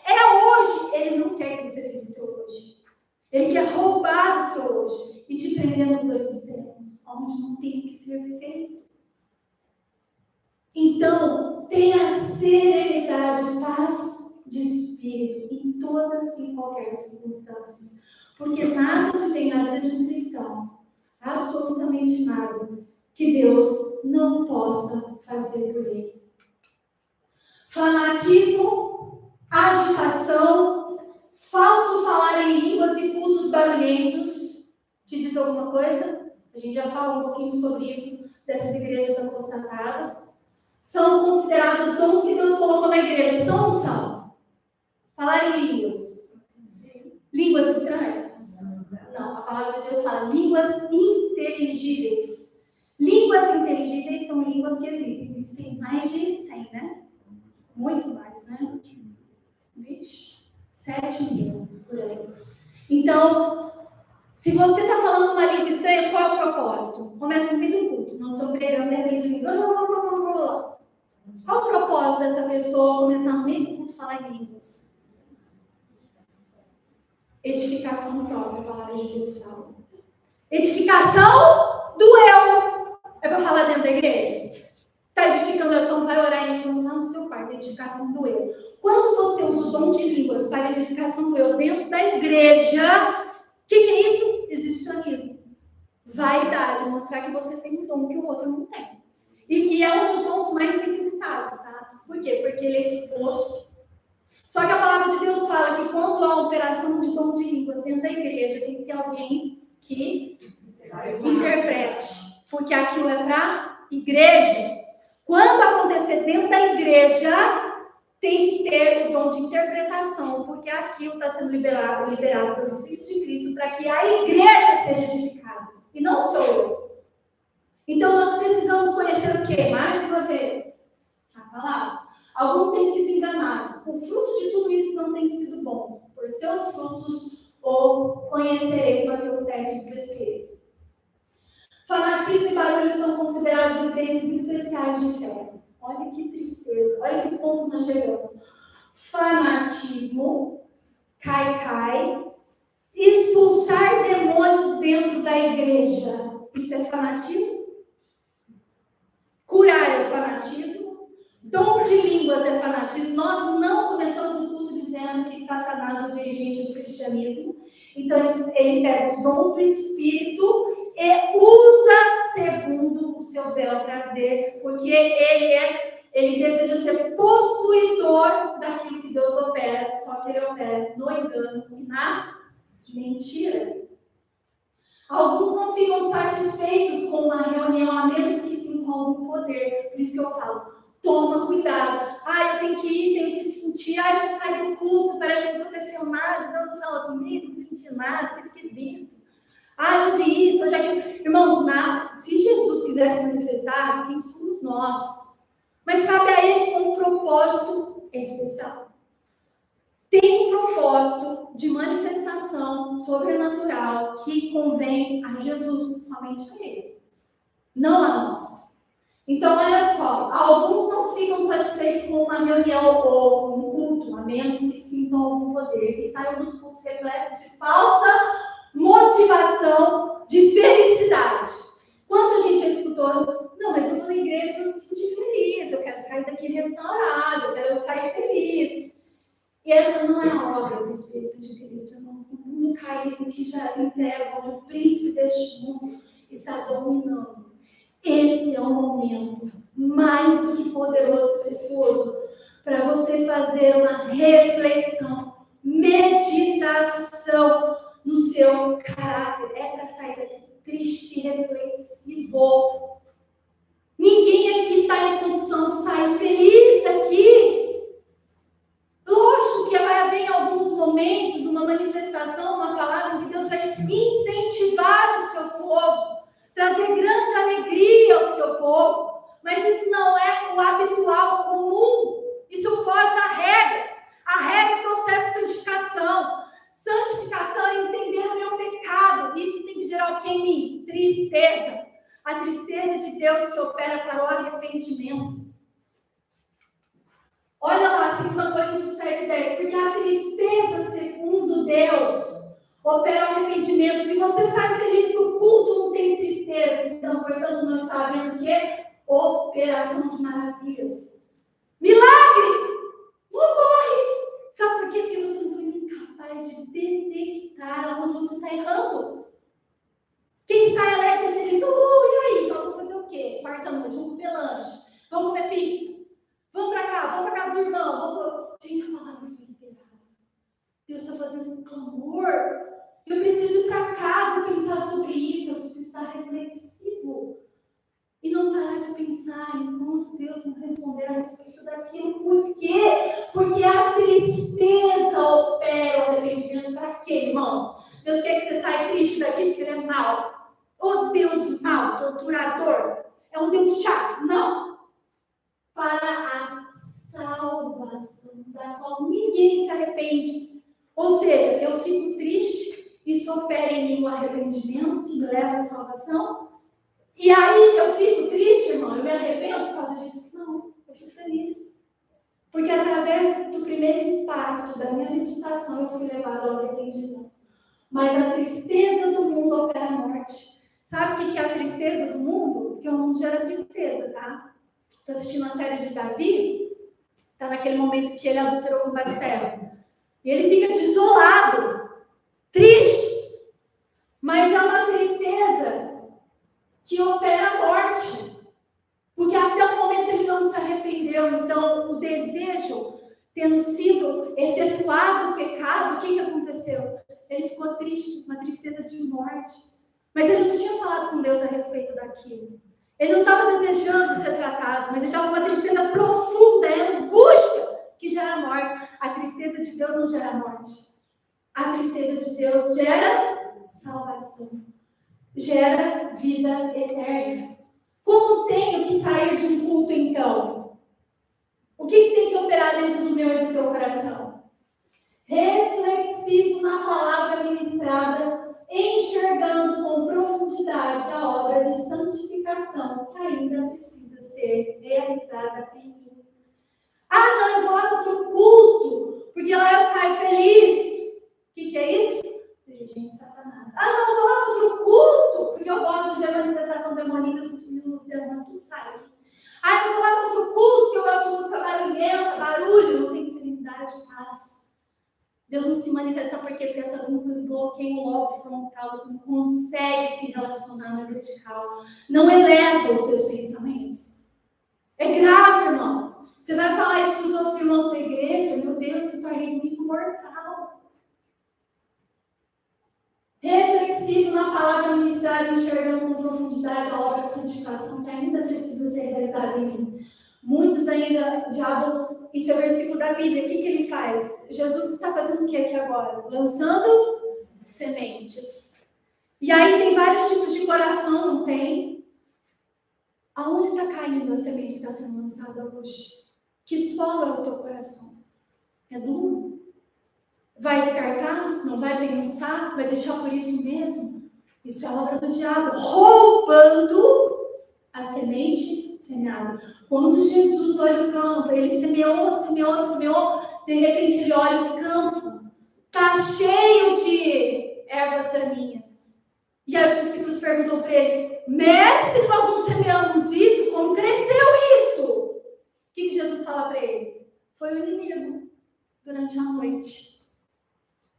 É hoje. Ele não quer que você viva o teu hoje. Ele quer roubar o seu hoje e te prender nos dois extremos, onde não tem que ser feito. Então, tenha serenidade, paz de espírito em toda e qualquer circunstância. Porque nada te vem na vida de um cristão, absolutamente nada, que Deus não possa fazer por ele. Fanatismo, agitação, falso falar em línguas e cultos barulhentos. Te diz alguma coisa? A gente já falou um pouquinho sobre isso, dessas igrejas apostatadas. São considerados dons que Deus colocou na igreja. São ou não são? Falar em línguas. Línguas estranhas? Não, a palavra de Deus fala línguas inteligíveis. Línguas inteligíveis são línguas que existem. Existem mais de 100, né? Muito mais, né? Vixe. 7.000, por aí. Então, se você está falando uma língua estranha, qual é o propósito? Começa no meio do culto. Nós estamos pregando a língua. Qual o propósito dessa pessoa começar no meio do culto a falar em línguas? Edificação própria, a palavra de Deus fala. Edificação do eu. É para falar dentro da igreja? Está edificando, então vai orar em línguas lá no seu quarto, edificação do eu. Quando você usa o dom de línguas para edificação do eu dentro da igreja, o que é isso? Exibicionismo. Vaidade, mostrar que você tem um dom que o outro não tem. E é um dos dons mais requisitados, tá? Por quê? Porque ele é exposto. Só que a palavra de Deus fala que quando há operação de dom de línguas dentro da igreja, tem que ter alguém que interprete. Porque aquilo é para igreja. Quando acontecer dentro da igreja, tem que ter o dom de interpretação, porque aquilo está sendo liberado pelo Espírito de Cristo para que a igreja seja edificada, e não sou eu. Então, nós precisamos conhecer o quê? Mais uma vez, a palavra. Alguns têm sido enganados. O fruto de tudo isso não tem sido bom. Por seus frutos, ou conhecereis, Mateus 7,16. Fanatismo e barulho são considerados evidências especiais de fé. Olha que tristeza, olha que ponto nós chegamos. Fanatismo, cai, expulsar demônios dentro da igreja. Isso é fanatismo? Curar é fanatismo? Dom de línguas é fanatismo? Nós não começamos o culto dizendo que Satanás é o dirigente do cristianismo. Então ele pega os dons do Espírito e usa segundo o seu belo prazer, porque ele deseja ser possuidor daquilo que Deus opera, só que ele opera no engano e na mentira. Alguns não ficam satisfeitos com uma reunião, a menos que sintam algum poder. Por isso que eu falo, toma cuidado. Eu tenho que ir, tenho que sentir. Eu já saí do culto, parece que não aconteceu nada. Deus não fala comigo, não senti nada, que esquisito. Hoje isso, hoje aquilo. Irmãos, se Jesus quisesse manifestar, quem somos nós? Mas cabe a ele com um propósito especial. Tem um propósito de manifestação sobrenatural que convém a Jesus, somente a ele, não a nós. Então, olha só, alguns não ficam satisfeitos com uma reunião ou um culto, a menos que sintam algum poder, e saiam dos cultos repletos de falsa motivação, de felicidade. Quanta gente já escutou, não, mas eu estou na igreja para me sentir feliz, eu quero sair daqui restaurado, eu quero sair feliz. E essa não é a obra do Espírito de Cristo, irmãos. Um mundo caído que já se entrega, onde o príncipe deste mundo está dominando. Esse é um momento mais do que poderoso e precioso para você fazer uma reflexão, meditação no seu caráter. É para sair daqui triste e reflexivo. Ninguém aqui está em condição de sair feliz daqui. Lógico que vai haver em alguns momentos uma manifestação, uma palavra que Deus vai incentivar o seu povo, trazer grande alegria ao seu povo, mas isso não é o habitual, o comum. Isso foge à regra. A regra é o processo de santificação. Santificação é entender o meu pecado. Isso tem que gerar o que em mim? Tristeza. A tristeza de Deus que opera para o arrependimento. Olha lá, 2 Coríntios 7,10. Porque a tristeza, segundo Deus, opera o arrependimento. Se você sai feliz que o culto não tem tristeza, então, portanto, nós estamos vendo o quê? Operação de maravilhas. Milagre! Não ocorre! Sabe por quê? Porque você não foi nem capaz de detectar onde você está errando. Quem sai alegre e feliz, e aí? Nós vamos fazer o quê? Quarta-noite, vamos comer lanche, vamos comer pizza, vamos para cá, vamos para casa do irmão, Gente, a palavra foi liberada. Deus está fazendo um clamor. Eu preciso ir para casa e pensar sobre isso, eu preciso estar reflexivo. E não parar de pensar enquanto Deus não responder a respeito daquilo. Por quê? Porque a tristeza opera o arrependimento. Para quê, irmãos? Deus quer que você saia triste daqui porque ele é mau. O Deus mau, torturador. É um Deus chato. Não. Para a salvação da qual ninguém se arrepende. Ou seja, eu fico triste, isso opera em mim o arrependimento que me leva à salvação. E aí eu fico triste, irmão, eu me arrependo por causa disso? Não, eu fico feliz. Porque através do primeiro impacto da minha meditação eu fui levada ao arrependimento. Mas a tristeza do mundo opera a morte. Sabe o que é a tristeza do mundo? Porque o mundo gera tristeza, tá? Estou assistindo a série de Davi, está naquele momento que ele adulterou com Batseba. E ele fica desolado, triste. Mas é uma tristeza que opera a morte. Porque até o momento ele não se arrependeu. Então, o desejo, tendo sido efetuado o pecado, o que aconteceu? Ele ficou triste, uma tristeza de morte. Mas ele não tinha falado com Deus a respeito daquilo. Ele não estava desejando ser tratado, mas ele estava com uma tristeza profunda, angústia, que gera morte. A tristeza de Deus não gera morte. A tristeza de Deus gera salvação. Gera vida eterna. Como tenho que sair de um culto, então? O que tem que operar dentro do meu e do teu coração? Reflexivo na palavra ministrada, enxergando com profundidade a obra de santificação que ainda precisa ser realizada em mim. Ah, não, eu vou lá no outro culto, porque lá eu saio feliz. O que é isso? Dirigente de Satanás. Ah, não, eu vou lá no outro culto, porque eu gosto de ver manifestação demoníaca, os demônios tudo saem. Ah, eu vou lá no outro culto, porque eu gosto de música barulhenta, barulho, não tem serenidade e paz. Deus não se manifesta porque essas músicas bloqueiam o lobo frontal, você não consegue se relacionar na vertical, não eleva os seus pensamentos. É grave, irmãos. Você vai falar isso para os outros irmãos da igreja, meu Deus, se torna inimigo mortal. Reflexivo na palavra ministrada, enxergando com profundidade a obra de santificação que ainda precisa ser realizada em mim. Muitos ainda, o diabo, isso é o versículo da Bíblia, o que ele faz? Jesus está fazendo o que aqui agora? Lançando sementes. E aí tem vários tipos de coração, não tem? Aonde está caindo a semente que está sendo lançada hoje? Que solo é o teu coração? É duro? Vai descartar? Não vai pensar? Vai deixar por isso mesmo? Isso é a obra do diabo, roubando a semente semeada. Quando Jesus olha o campo, ele semeou, de repente ele olha o campo, está cheio de ervas daninhas. E aí os discípulos perguntam para ele, mestre, nós não semeamos isso? Como cresceu isso? O que Jesus fala para ele? Foi o inimigo, durante a noite.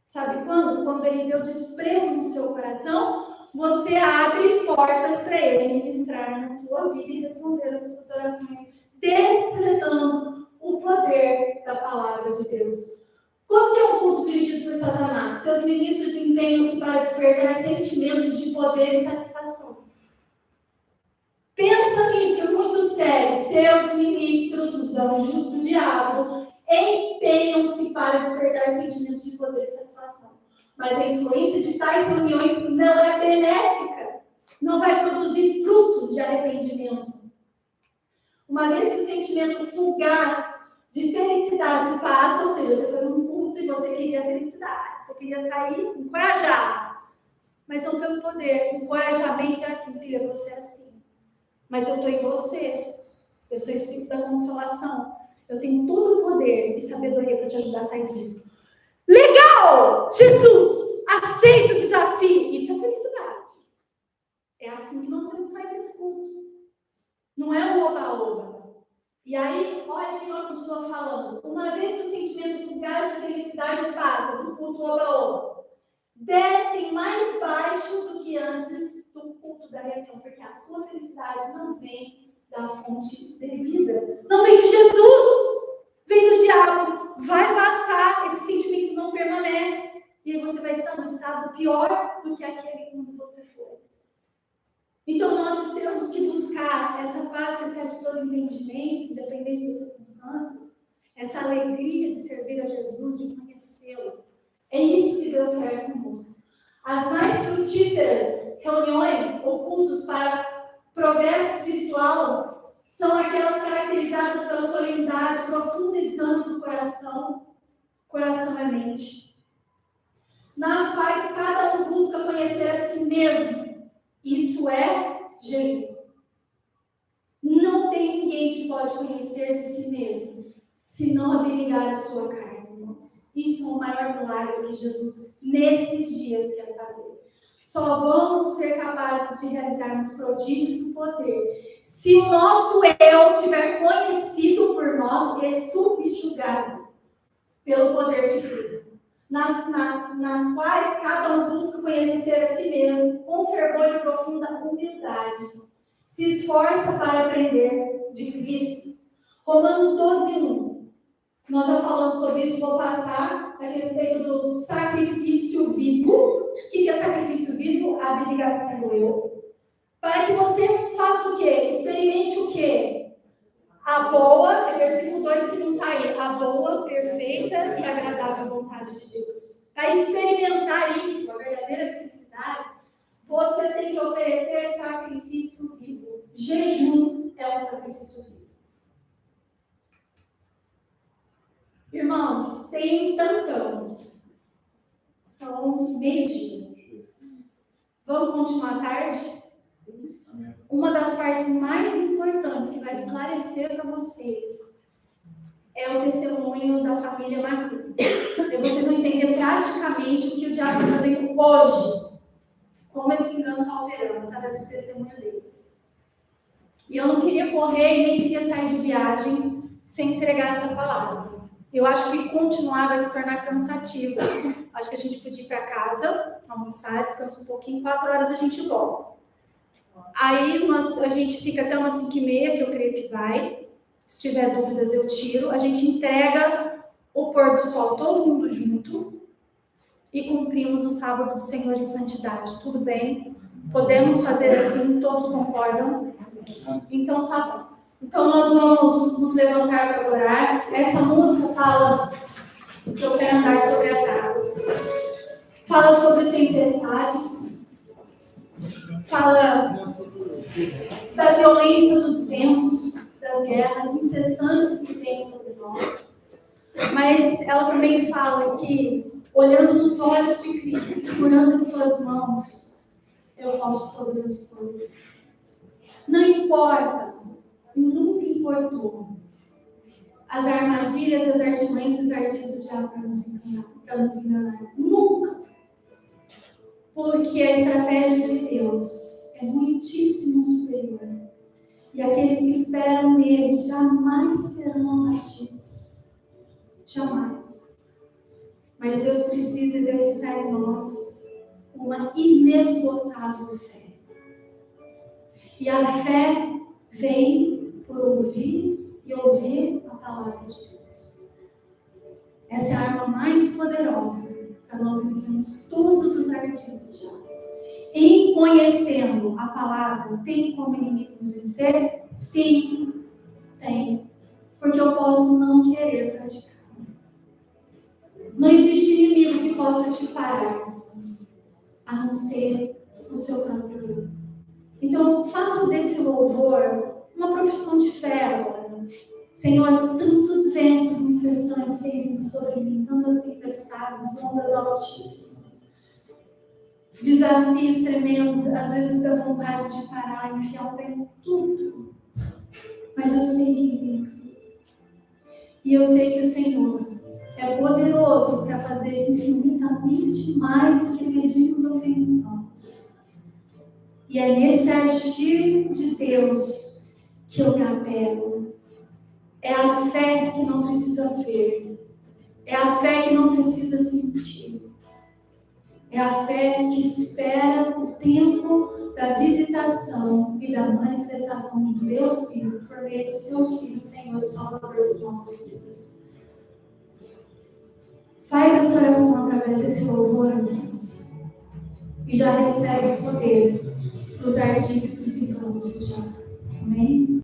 Sabe quando? Quando ele vê o desprezo no seu coração, você abre portas para ele ministrar na tua vida e responder as suas orações, desprezando o poder da palavra de Deus. Qual que é o culto dirigido por Satanás? Seus ministros empenham-se para despertar sentimentos de poder e satisfação. Pensa nisso, é muito sério. Seus ministros, os anjos do diabo, empenham-se para despertar sentimentos de poder e satisfação. Mas a influência de tais reuniões não é benéfica. Não vai produzir frutos de arrependimento. Uma vez que o sentimento fugaz de felicidade passa, ou seja, você foi num culto e você queria felicidade, você queria sair encorajado, mas não tem o poder. O encorajamento é assim, filha, você é assim, mas eu estou em você, eu sou espírito da consolação, eu tenho todo o poder e sabedoria para te ajudar a sair disso. Legal! Jesus, aceita o desafio. Isso é felicidade. É assim que nós temos que sair desse culto. Não é um oba-oba. E aí, olha o que ela continua falando. Uma vez que o sentimento fugaz de felicidade passa do culto oba-oba, descem mais baixo do que antes do culto da reunião, porque a sua felicidade não vem da fonte de vida. Não vem de Jesus, vem do diabo. Vai passar, esse sentimento não permanece. E aí você vai estar num estado pior do que aquele quando você foi. Então, nós temos que buscar essa paz que excede todo entendimento, independente das circunstâncias, essa alegria de servir a Jesus, de conhecê-lo. É isso que Deus quer conosco. As mais frutíferas reuniões ou cultos para progresso espiritual são aquelas caracterizadas pela solenidade profunda e sã do coração. Coração é mente. Nas quais cada um busca conhecer a si mesmo. Isso é jejum. Não tem ninguém que pode conhecer de si mesmo, se não abnegar a sua carne, irmãos. Isso é o maior milagre que Jesus, nesses dias, quer fazer. Só vamos ser capazes de realizarmos prodígios e poder se o nosso eu tiver conhecido por nós e subjugado pelo poder de Cristo. nas quais cada um busca conhecer a si mesmo, com fervor e profunda humildade. Se esforça para aprender de Cristo. Romanos 12:1. Nós já falamos sobre isso, vou passar a respeito do sacrifício vivo. O que é sacrifício vivo? A abnegação do eu. Para que você faça o quê? Experimente o quê? A boa, versículo 2 que não está aí, a boa, perfeita e agradável vontade de Deus. Para experimentar isso, a verdadeira felicidade, você tem que oferecer sacrifício vivo. Jejum é um sacrifício vivo. Irmãos, tem tantão. São meio-dia. Vamos continuar tarde? Uma das partes mais importantes que vai esclarecer para vocês é o testemunho da família Magrinho. Vocês vão entender praticamente o que o diabo está fazendo hoje. Como esse engano está operando através do testemunho deles. E eu não queria correr e nem queria sair de viagem sem entregar essa palavra. Eu acho que continuar vai se tornar cansativo. Acho que a gente podia ir para casa, almoçar, descansar um pouquinho, 4 horas a gente volta. Aí a gente fica até umas 5h30, que eu creio que vai. Se tiver dúvidas, eu tiro. A gente entrega o pôr do sol todo mundo junto e cumprimos o sábado do Senhor em santidade. Tudo bem? Podemos fazer assim? Todos concordam? Então tá bom. Então nós vamos nos levantar para adorar. Essa música fala que eu quero andar sobre as águas. Fala sobre tempestades. Fala da violência dos ventos, das guerras incessantes que vêm sobre nós. Mas ela também fala que, olhando nos olhos de Cristo, segurando as suas mãos, eu posso todas as coisas. Não importa, nunca importou as armadilhas, as artimanhas, os ardis do diabo para nos enganar. Nunca. Porque a estratégia de Deus é muitíssimo superior. E aqueles que esperam nele jamais serão abatidos. Jamais. Mas Deus precisa exercitar em nós uma inesgotável fé. E a fé vem por ouvir e ouvir a palavra de Deus. Essa é a arma mais poderosa para nós vencermos todos os ardis do diabo. Em conhecendo a palavra, tem como inimigo nos vencer? Sim, tem. Porque eu posso não querer praticar. Não existe inimigo que possa te parar, a não ser o seu próprio eu. Então, faça desse louvor uma profissão de fé agora. Senhor, tantos ventos incessantes têm vindo sobre mim, tantas tempestades, ondas altíssimas, desafios tremendos, às vezes dá vontade de parar e enfiar o pé em tudo. Mas eu sei que tem tudo. E eu sei que o Senhor é poderoso para fazer infinitamente mais do que pedimos ou pensamos. E é nesse agir de Deus que eu me apego. É a fé que não precisa ver. É a fé que não precisa sentir. É a fé que espera o tempo da visitação e da manifestação de Deus Filho por meio do seu Filho, Senhor e Salvador das nossas vidas. Faz essa oração através desse louvor, amigos. E já recebe o poder dos ardis e dos enganos do diabo. Amém?